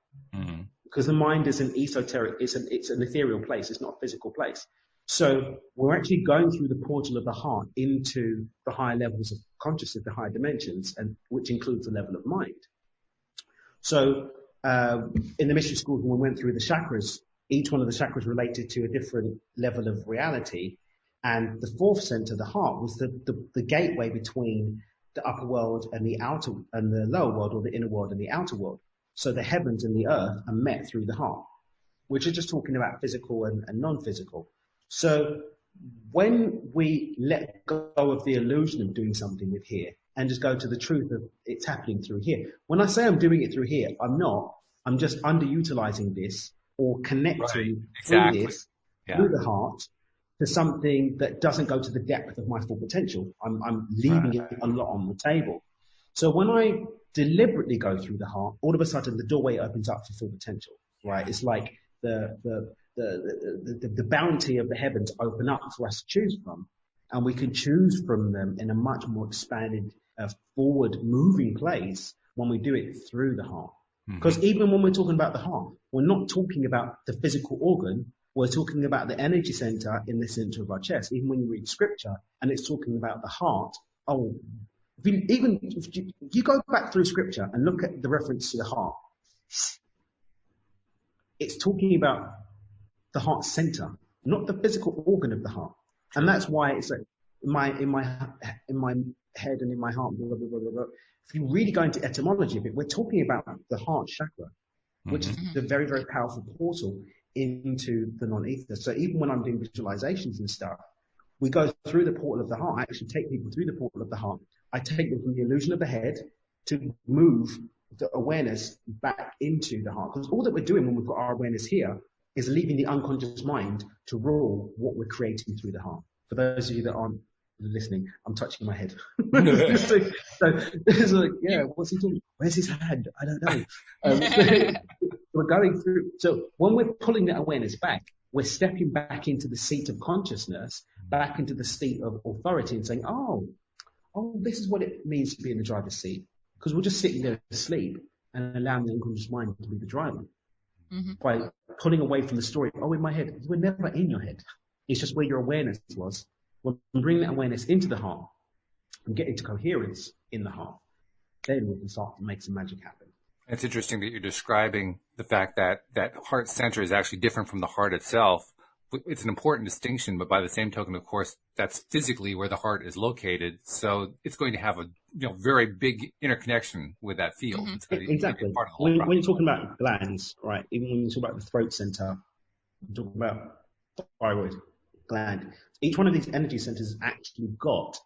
Because the mind is an esoteric, it's an ethereal place. It's not a physical place. So we're actually going through the portal of the heart into the higher levels of consciousness, the higher dimensions, and which includes the level of mind. So in the mystery schools, when we went through the chakras, each one of the chakras related to a different level of reality. And the 4th center, the heart, was the gateway between the upper world and the outer and the lower world, or the inner world and the outer world. So the heavens and the earth are met through the heart, which are just talking about physical and non-physical. So when we let go of the illusion of doing something with here and just go to the truth of it's happening through here. When I say I'm doing it through here, I'm just underutilizing this or connecting through this, through the heart, to something that doesn't go to the depth of my full potential. I'm leaving it a lot on the table. So when I deliberately go through the heart, all of a sudden the doorway opens up for full potential, right? It's like the bounty of the heavens open up for us to choose from, and we can choose from them in a much more expanded, forward moving place when we do it through the heart. Because even when we're talking about the heart, we're not talking about the physical organ. We're talking about the energy center in the center of our chest. Even when you read scripture and it's talking about the heart, if you go back through scripture and look at the reference to the heart, it's talking about the heart center, not the physical organ of the heart. And that's why it's like in my head and in my heart, blah, blah, blah, blah, blah. If you really go into etymology of it, we're talking about the heart chakra, which is the very, very powerful portal into the non-ether. So even when I'm doing visualizations and stuff, we go through the portal of the heart. I actually take people through the portal of the heart. I take them from the illusion of the head to move the awareness back into the heart. Because all that we're doing when we've got our awareness here is leaving the unconscious mind to rule what we're creating through the heart. For those of you that aren't listening, I'm touching my head. so it's like, yeah, what's he doing? Where's his hand? I don't know. We're going through. So when we're pulling that awareness back, we're stepping back into the seat of consciousness, back into the seat of authority and saying, oh, this is what it means to be in the driver's seat. Because we're just sitting there asleep and allowing the unconscious mind to be the driver. By pulling away from the story, in my head, we're never in your head. It's just where your awareness was. When we bring that awareness into the heart and get into coherence in the heart, then we can start to make some magic happen. It's interesting that you're describing the fact that that heart center is actually different from the heart itself. It's an important distinction, but by the same token, of course, that's physically where the heart is located. So it's going to have a very big interconnection with that field. It's going to exactly. be part of the whole when you're talking about glands, right? Even when you talk about the throat center, you're talking about thyroid gland. Each one of these energy centers has actually got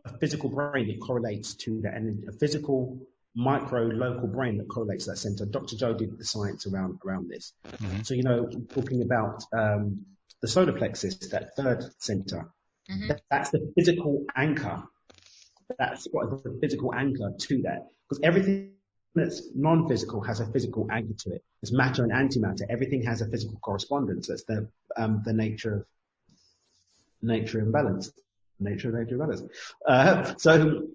a physical brain that correlates to that energy, a physical micro local brain that correlates to that center. Dr. Joe did the science around this. So, talking about the solar plexus, that third center, that's the physical anchor. That's what the physical anchor to that. Because everything that's non-physical has a physical anchor to it. It's matter and antimatter. Everything has a physical correspondence. That's the nature and balance. Nature and balance. So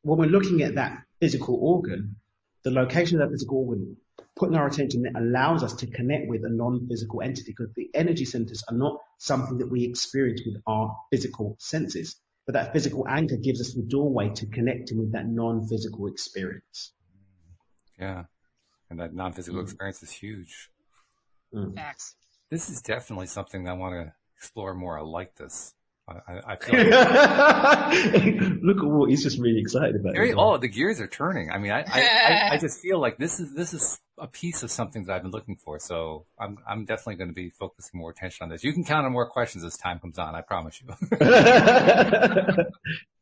when we're looking at that physical organ, the location of that physical organ, putting our attention there allows us to connect with a non-physical entity, because the energy centers are not something that we experience with our physical senses. But that physical anchor gives us the doorway to connecting with that non-physical experience. Yeah. And that non-physical experience is huge. Facts. This is definitely something I want to explore more. I like this. I feel like look at Walt. He's just really excited about it. The gears are turning. I mean, I just feel like this is a piece of something that I've been looking for. So I'm definitely going to be focusing more attention on this. You can count on more questions as time comes on. I promise you. I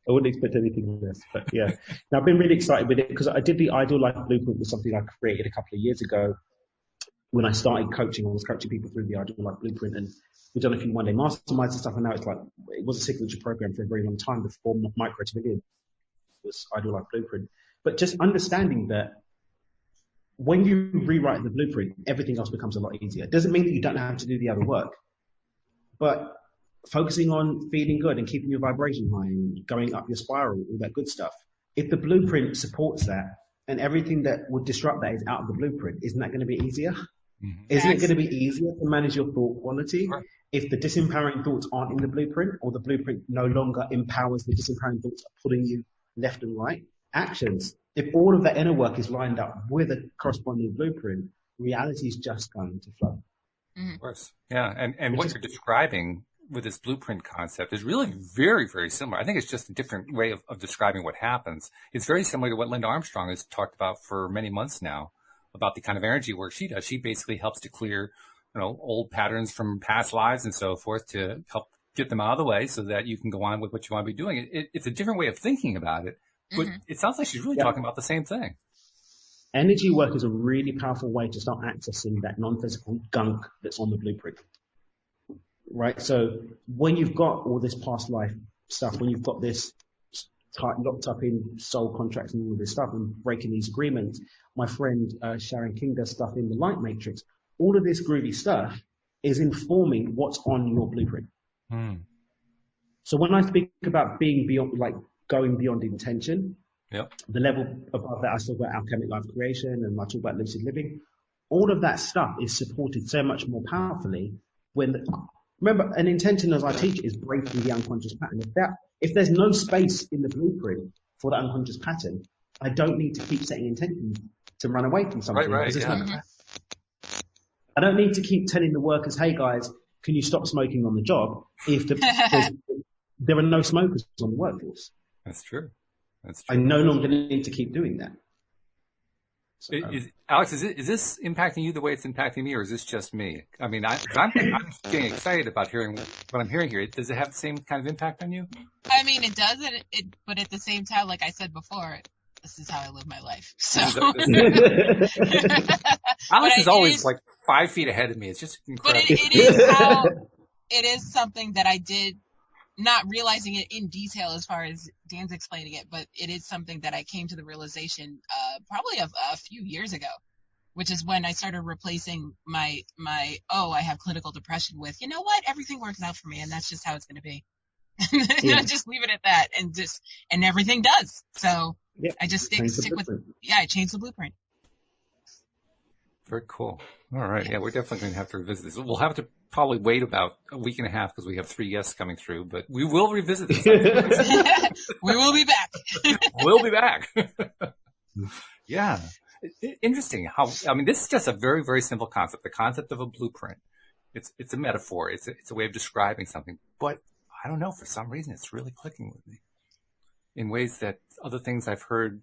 wouldn't expect anything less, but yeah. Now I've been really excited with it because I did the Ideal Life Blueprint, was something I created a couple of years ago. When I started coaching, I was coaching people through the Ideal Life Blueprint, and we've done a few one-day masterminds and stuff, and now it's like, it was a signature program for a very long time before micro-activity was Ideal Life Blueprint. But just understanding that when you rewrite the blueprint, everything else becomes a lot easier. It doesn't mean that you don't have to do the other work, but focusing on feeling good and keeping your vibration high and going up your spiral, all that good stuff. If the blueprint supports that and everything that would disrupt that is out of the blueprint, isn't that going to be easier? Isn't it going to be easier to manage your thought quality if the disempowering thoughts aren't in the blueprint, or the blueprint no longer empowers the disempowering thoughts, pulling you left and right? Actions. If all of that inner work is lined up with a corresponding blueprint, reality is just going to flow. Of course. Yeah. And what you're describing with this blueprint concept is really very, very similar. I think it's just a different way of describing what happens. It's very similar to what Linda Armstrong has talked about for many months now, about the kind of energy work she does. She basically helps to clear, old patterns from past lives and so forth to help get them out of the way so that you can go on with what you want to be doing. It's a different way of thinking about it, but it sounds like she's really talking about the same thing. Energy work is a really powerful way to start accessing that non-physical gunk that's on the blueprint. Right? So when you've got all this past life stuff, when you've got this locked up in soul contracts and all this stuff and breaking these agreements, my friend Sharon King does stuff in the light matrix. All of this groovy stuff is informing what's on your blueprint. So when I speak about being beyond, like going beyond intention, Yep. The level above that, I talk about alchemic life creation and I talk about lucid living. All of that stuff is supported so much more powerfully remember, an intention as I teach is breaking the unconscious pattern. If there's no space in the blueprint for that unconscious pattern, I don't need to keep setting intention to run away from something. Right. Yeah. I don't need to keep telling the workers, hey guys, can you stop smoking on the job if there are no smokers on the workforce? That's true. I no longer need to keep doing that. So, Alyx, is this impacting you the way it's impacting me, or is this just me? I mean, I'm getting excited about hearing what I'm hearing here. Does it have the same kind of impact on you? I mean, it does, but at the same time, like I said before, this is how I live my life. So Alyx is always like 5 feet ahead of me. It's just incredible. But it is something that I did, not realizing it in detail as far as Dan's explaining it, but it is something that I came to the realization probably a few years ago, which is when I started replacing my I have clinical depression with, you know what, everything works out for me and that's just how it's going to be. Just leave it at that and everything does. So I just stick with, I changed the blueprint. Very cool. All right. Yeah, we're definitely going to have to revisit this. We'll have to probably wait about a week and a half because we have 3 guests coming through, but we will revisit this. We will be back. We'll be back. Yeah. Interesting this is just a very, very simple concept. The concept of a blueprint. It's a metaphor. It's a way of describing something, but I don't know, for some reason it's really clicking with me in ways that other things I've heard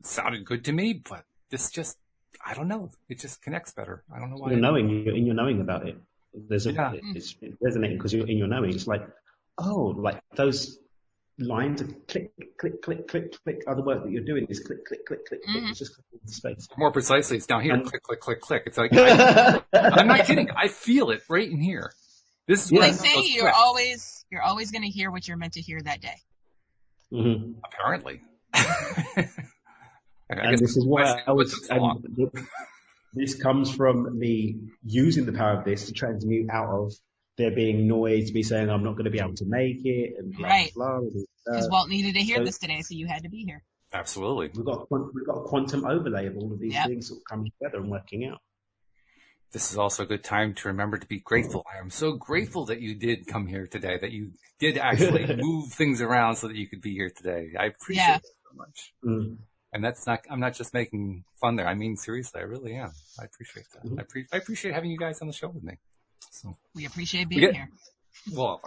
sounded good to me, but this just, I don't know. It just connects better. I don't know why. You're in your knowing about it. It's resonating because you're in your knowing. It's like, like those lines of click, click, click, click, click are the work that you're doing is click, click, click, click, click. It's just clicking the space. More precisely, it's down here. Click, click, click, click. It's like, I'm not kidding. I feel it right in here. This is what they say you're always going to hear what you're meant to hear that day. Mm-hmm. Apparently. And this is why this comes from me using the power of this to transmute out of there being noise, me saying I'm not going to be able to make it, and blah, blah, blah. Because Walt needed to hear this today, so you had to be here. Absolutely. We've got a quantum overlay of all of these things sort of coming together and working out. This is also a good time to remember to be grateful. I am so grateful that you did come here today, that you did actually move things around so that you could be here today. I appreciate it so much. Mm. And I'm not just making fun there. I mean, seriously, I really am. I appreciate that. Mm-hmm. I appreciate having you guys on the show with me. So we appreciate being here. Well,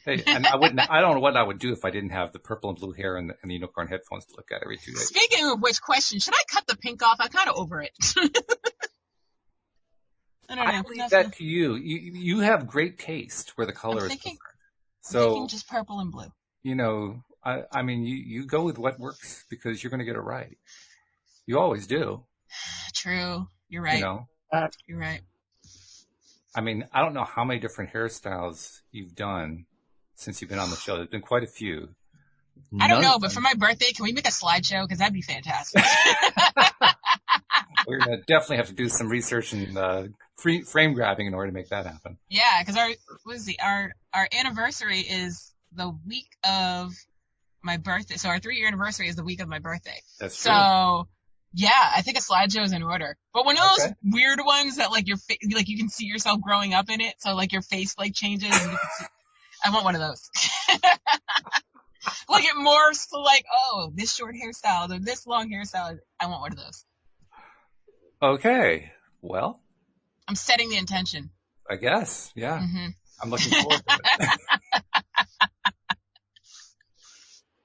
hey, and I don't know what I would do if I didn't have the purple and blue hair and the unicorn headphones to look at every 2 days. Speaking of which, question, should I cut the pink off? I'm kind of over it. I don't know. I leave that to you. You have great taste where the color is concerned. So thinking just purple and blue. You know, I mean, you go with what works because you're going to get it right. You always do. True. You're right. You know? You're right. I mean, I don't know how many different hairstyles you've done since you've been on the show. There's been quite a few. I don't know, but for my birthday, can we make a slideshow? Because that'd be fantastic. We're going to definitely have to do some research and frame grabbing in order to make that happen. Yeah, because our anniversary is the week of my birthday. So our 3-year anniversary is the week of my birthday. That's true. So yeah, I think a slideshow is in order. But one of those weird ones that like you can see yourself growing up in it. So like your face like changes. And you can see, I want one of those. Like it morphs to like, oh, this short hairstyle or this long hairstyle. I want one of those. Okay. Well, I'm setting the intention. I guess. Yeah. Mm-hmm. I'm looking forward to it.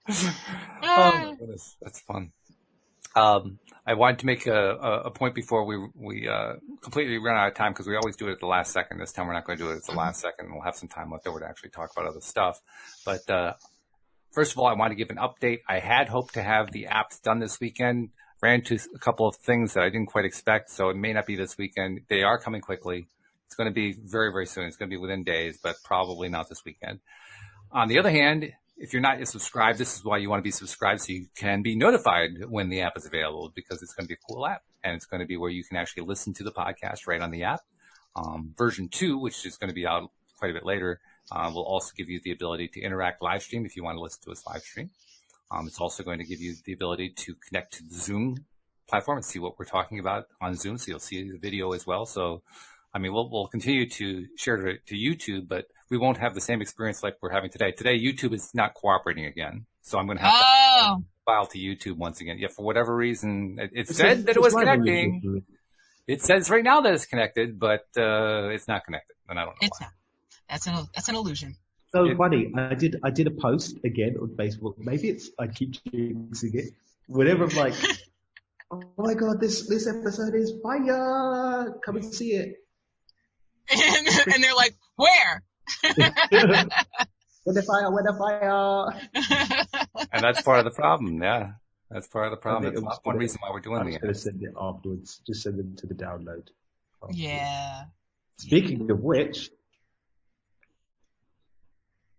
Oh my goodness, that's fun. I wanted to make a point before we completely run out of time because we always do it at the last second. This time we're not going to do it at the last second. We'll have some time left over to actually talk about other stuff. But first of all, I want to give an update. I had hoped to have the apps done this weekend. Ran into a couple of things that I didn't quite expect, so it may not be this weekend. They are coming quickly. It's going to be very, very soon. It's going to be within days, but probably not this weekend. On the other hand, if you're not yet subscribed, this is why you want to be subscribed so you can be notified when the app is available because it's going to be a cool app and it's going to be where you can actually listen to the podcast right on the app. Version 2, which is going to be out quite a bit later, will also give you the ability to interact live stream if you want to listen to us live stream. It's also going to give you the ability to connect to the Zoom platform and see what we're talking about on Zoom. So you'll see the video as well. So, I mean, we'll continue to share to YouTube, but we won't have the same experience like we're having today. Today, YouTube is not cooperating again. So I'm going to have to file to YouTube once again. Yeah, for whatever reason, it said that it was connecting. It says right now that it's connected, but it's not connected, and I don't know It's why. not. That's an illusion. So funny. I did a post again on Facebook. Maybe I keep jinxing it. Whenever I'm like, oh my god, this episode is fire! Come and see it. And they're like, where? With the fire. And that's part of the problem. Yeah, that's part of the problem. That's one reason why we're doing I'm just going to send it afterwards. Just send them to the download. Afterwards. Yeah. Speaking of which.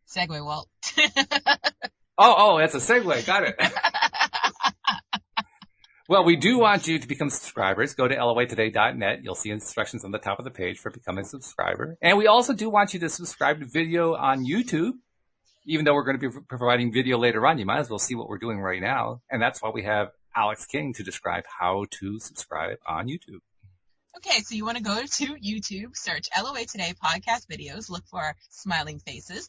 Segue, Walt. Oh, that's a segue. Got it. Well, we do want you to become subscribers. Go to loatoday.net. You'll see instructions on the top of the page for becoming a subscriber. And we also do want you to subscribe to video on YouTube. Even though we're going to be providing video later on, you might as well see what we're doing right now. And that's why we have Alyx King to describe how to subscribe on YouTube. Okay, so you want to go to YouTube, search LOA Today podcast videos, look for our smiling faces,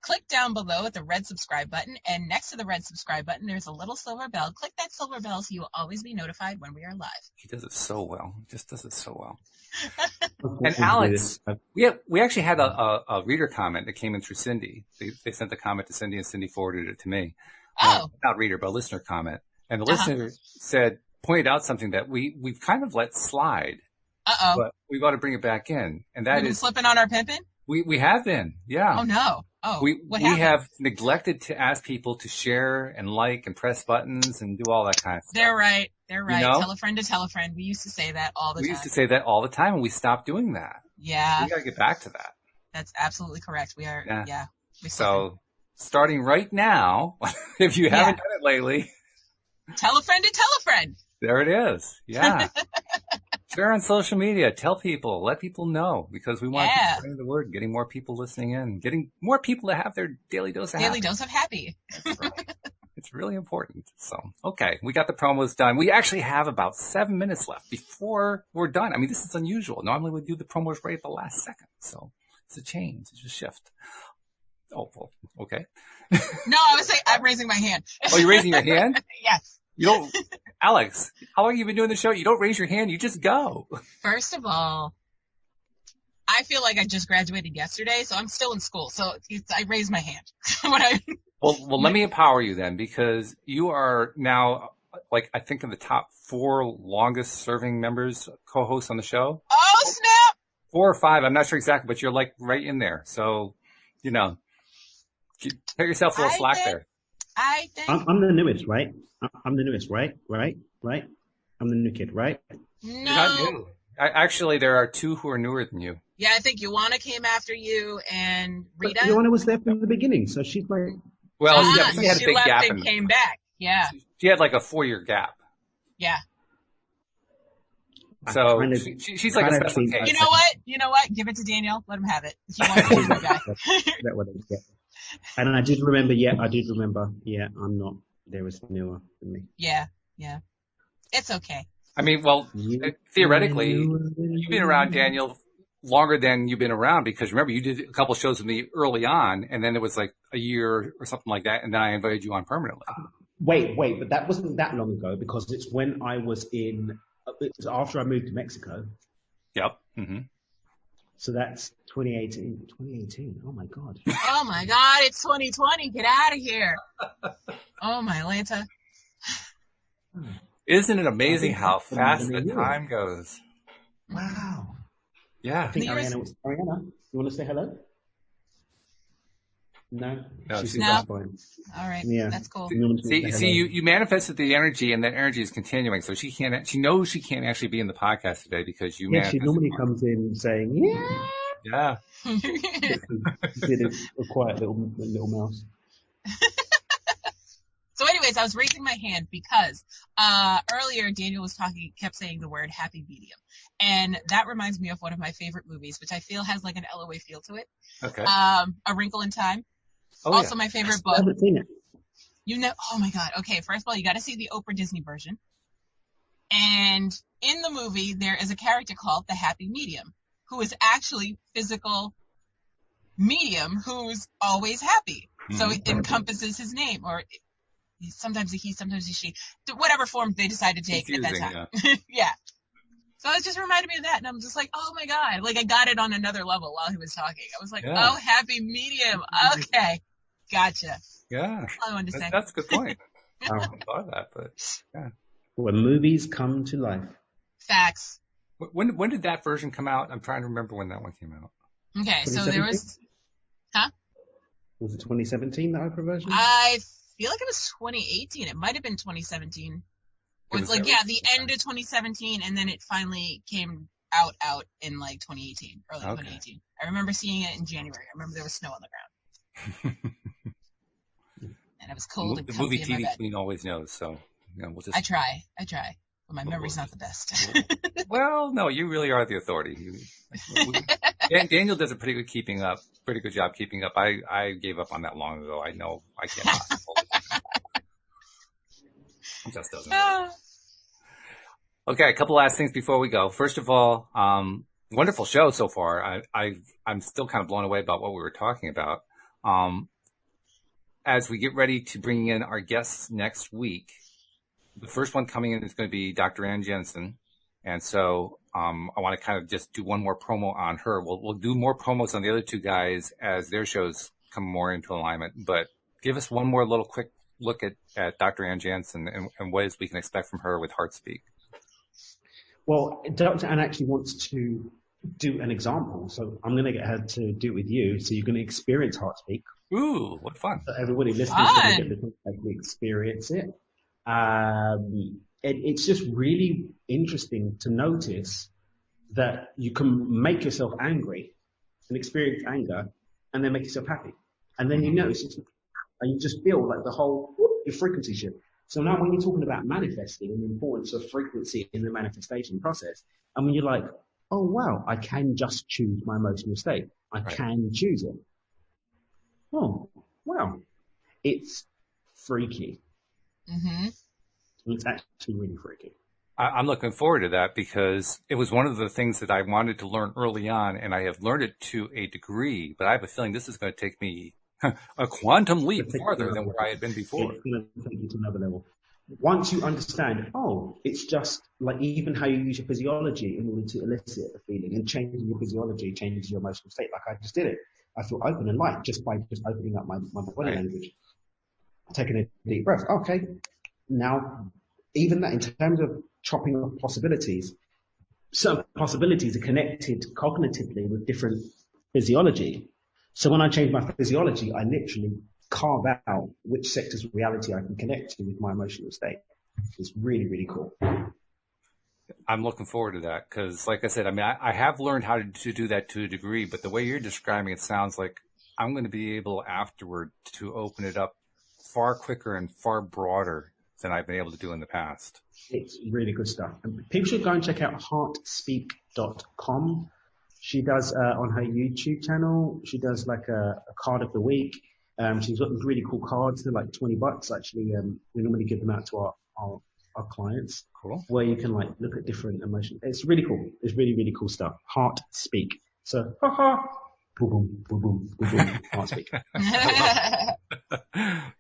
click down below at the red subscribe button, and next to the red subscribe button, there's a little silver bell. Click that silver bell so you will always be notified when we are live. He does it so well. He just does it so well. And Alyx, we actually had a reader comment that came in through Cindy. They sent the comment to Cindy, and Cindy forwarded it to me. Not reader, but a listener comment. And the listener pointed out something that we've kind of let slide. But we want to bring it back in, and that is flipping on our pimping. We have been, yeah. Oh no! We have neglected to ask people to share and like and press buttons and do all that kind of stuff. They're right. You know? Tell a friend to tell a friend. We used to say that all the time. We used to say that all the time, and we stopped doing that. Yeah. We got to get back to that. That's absolutely correct. We are. Yeah. So starting right now, if you haven't done it lately, tell a friend to tell a friend. There it is. Yeah. Share on social media. Tell people. Let people know, because we want to spread the word, getting more people listening in, getting more people to have their daily dose of happy. Daily dose of happy. That's right. It's really important. So, okay, we got the promos done. We actually have about 7 minutes left before we're done. I mean, this is unusual. Normally we do the promos right at the last second. So it's a change. It's a shift. Oh, well, okay. No, I was saying I'm raising my hand. Oh, you're raising your hand? Yes. You don't, Alyx, how long have you been doing the show? You don't raise your hand, you just go. First of all, I feel like I just graduated yesterday, so I'm still in school. So I raised my hand. Well, let me empower you then, because you are now, like, I think in the top 4 longest serving members, co-hosts on the show. Oh, snap! 4 or 5, I'm not sure exactly, but you're like right in there. So, you know, cut yourself a little slack there. I think I'm the newest, right? I'm the newest, right? I'm the new kid, right? No. You're not new. Actually, there are 2 who are newer than you. Yeah, I think Ioana came after you, and Rita. But Ioana was there from the beginning, so she's like. Well, she had a big left gap. And came back. Yeah. She had like a 4-year gap. Yeah. So she's like a special case. You know what? Give it to Daniel. Let him have it. He wants to be the guy. That what I get. And I did remember. Yeah, I'm not. There was newer than me. Yeah. It's okay. I mean, well, theoretically, you've been around, Daniel, longer than you've been around, because remember, you did a couple shows with me early on, and then it was like a year or something like that, and then I invited you on permanently. Wait, but that wasn't that long ago, because it's when I was it was after I moved to Mexico. Yep. Mm-hmm. So that's 2018. Oh my God. Oh my God, it's 2020. Get out of here. Oh my Lanta. Isn't it amazing how fast the time goes? Wow. Yeah. I think Ariana, you want to say hello? No, she's not. Fine. All right. Yeah. That's cool. See, you manifested the energy, and that energy is continuing. So she knows she can't actually be in the podcast today because you manifested. She normally comes in saying, yeah. Did a quiet little mouse. So anyways, I was raising my hand because earlier Daniel was kept saying the word happy medium. And that reminds me of one of my favorite movies, which I feel has like an LOA feel to it. Okay. A Wrinkle in Time. Oh, also my favorite book. I haven't seen it. Oh my God. Okay, first of all, you got to see the Oprah Disney version. And in the movie, there is a character called the Happy Medium, who is actually physical medium who's always happy. Mm-hmm. So it encompasses his name, or sometimes he, sometimes she, whatever form they decide to take at that time. Yeah. Yeah. So it just reminded me of that, and I'm just like, oh my God, like I got it on another level while he was talking. I was like, oh, happy medium. Okay. Gotcha. Yeah. That's all I wanted to say. That's a good point. I haven't thought of that, but yeah. When movies come to life. Facts. When did that version come out? I'm trying to remember when that one came out. Okay, so there was, Was it 2017, the Oprah version? I feel like it was 2018. It might have been 2017. It was like, the end of 2017, and then it finally came out in like 2018, early 2018. I remember seeing it in January. I remember there was snow on the ground. And it was cold and the comfy movie in my TV bed. queen always knows, so we'll just. I try, but my memory's not the best. Well, no, you really are the authority. Daniel does a pretty good job keeping up. I gave up on that long ago. I know I cannot. It just doesn't work. Okay, a couple last things before we go. First of all, wonderful show so far. I'm still kind of blown away about what we were talking about. As we get ready to bring in our guests next week, the first one coming in is going to be Dr. Ann Jensen. And so I want to kind of just do one more promo on her. We'll do more promos on the other two guys as their shows come more into alignment. But give us one more little quick look at Dr. Ann Jensen and what we can expect from her with HeartSpeak. Well, Dr. Ann actually wants to do an example. So I'm going to get her to do it with you. So you're going to experience HeartSpeak. Ooh, what fun. So everybody listening is going to get to experience it. It's just really interesting to notice that you can make yourself angry and experience anger and then make yourself happy. And then you notice and you just feel like your frequency shift. So now when you're talking about manifesting and the importance of frequency in the manifestation process, and when you're like, oh wow, I can just choose my emotional state. I can choose it. Oh, wow. It's freaky. Mm-hmm. It's actually really freaky. I'm looking forward to that because it was one of the things that I wanted to learn early on, and I have learned it to a degree, but I have a feeling this is going to take me a quantum leap farther than where I had been before. It's going to take you to another level. Once you understand, it's just like even how you use your physiology in order to elicit a feeling, and changing your physiology changes your emotional state. Like I just did it. I feel open and light just by opening up my body language, taking a deep breath. Okay, now even that in terms of chopping off possibilities, some possibilities are connected cognitively with different physiology. So when I change my physiology, I literally carve out which sectors of reality I can connect to with my emotional state. It's really, really cool. I'm looking forward to that because, like I said, I mean, I have learned how to do that to a degree, but the way you're describing it sounds like I'm going to be able afterward to open it up far quicker and far broader than I've been able to do in the past. It's really good stuff. And people should go and check out heartspeak.com. She does on her YouTube channel, she does like a card of the week. She's got these really cool cards. They're like $20 actually. We normally give them out to our clients. Cool. Where you can like look at different emotions. It's really cool. It's really, really cool stuff. HeartSpeak. So, boom, boom, boom, boom, boom, boom, HeartSpeak.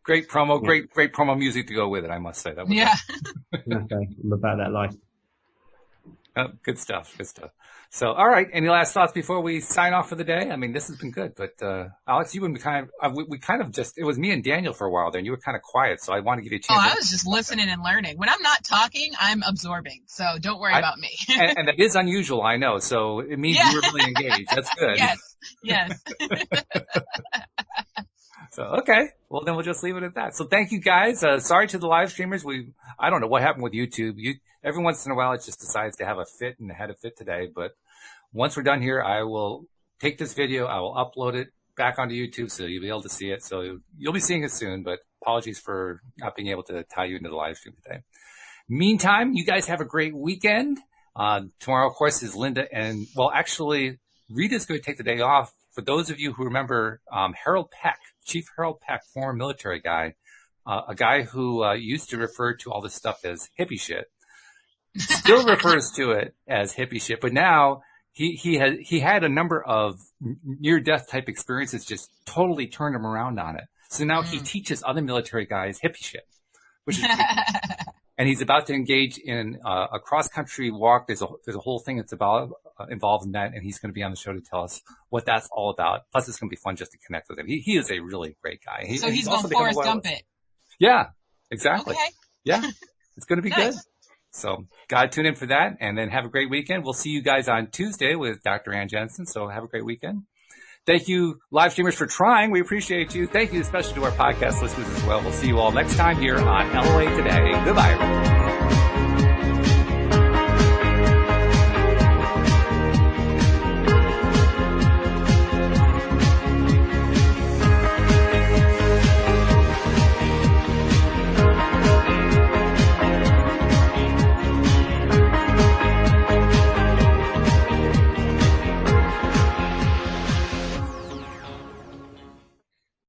Great promo, great promo music to go with it, I must say. That was Okay, I'm about that life. Oh, good stuff. So, all right. Any last thoughts before we sign off for the day? I mean, this has been good, but Alyx, you and we kind of just, it was me and Daniel for a while there, and you were kind of quiet, so I want to give you a chance. Oh, I was just listening and learning. When I'm not talking, I'm absorbing, so don't worry about me. and that is unusual, I know, so it means you were really engaged. That's good. Yes. So, okay. Well, then we'll just leave it at that. So thank you guys. Sorry to the live streamers. I don't know what happened with YouTube. Every once in a while, it just decides to have a fit, and it had a fit today. But once we're done here, I will take this video. I will upload it back onto YouTube so you'll be able to see it. So you'll be seeing it soon, but apologies for not being able to tie you into the live stream today. Meantime, you guys have a great weekend. Tomorrow, of course, is Linda. And, well, actually, Rita's going to take the day off. For those of you who remember Harold Peck, Chief Harold Peck, former military guy, a guy who used to refer to all this stuff as hippie shit, still refers to it as hippie shit, but now he had a number of near-death type experiences just totally turned him around on it. So now he teaches other military guys hippie shit, which is pretty cool. And he's about to engage in a cross-country walk. There's a whole thing that's involved in that, and he's going to be on the show to tell us what that's all about. Plus, it's going to be fun just to connect with him. He is a really great guy. So he's going to Forrest Gump it. Yeah, exactly. Okay. Yeah, it's going to be Nice. good. So, gotta tune in for that, and then have a great weekend. We'll see you guys on Tuesday with Dr. Ann Jensen, so have a great weekend. Thank you, live streamers, for trying. We appreciate you. Thank you especially to our podcast listeners as well. We'll see you all next time here on LOA Today. Goodbye, everyone.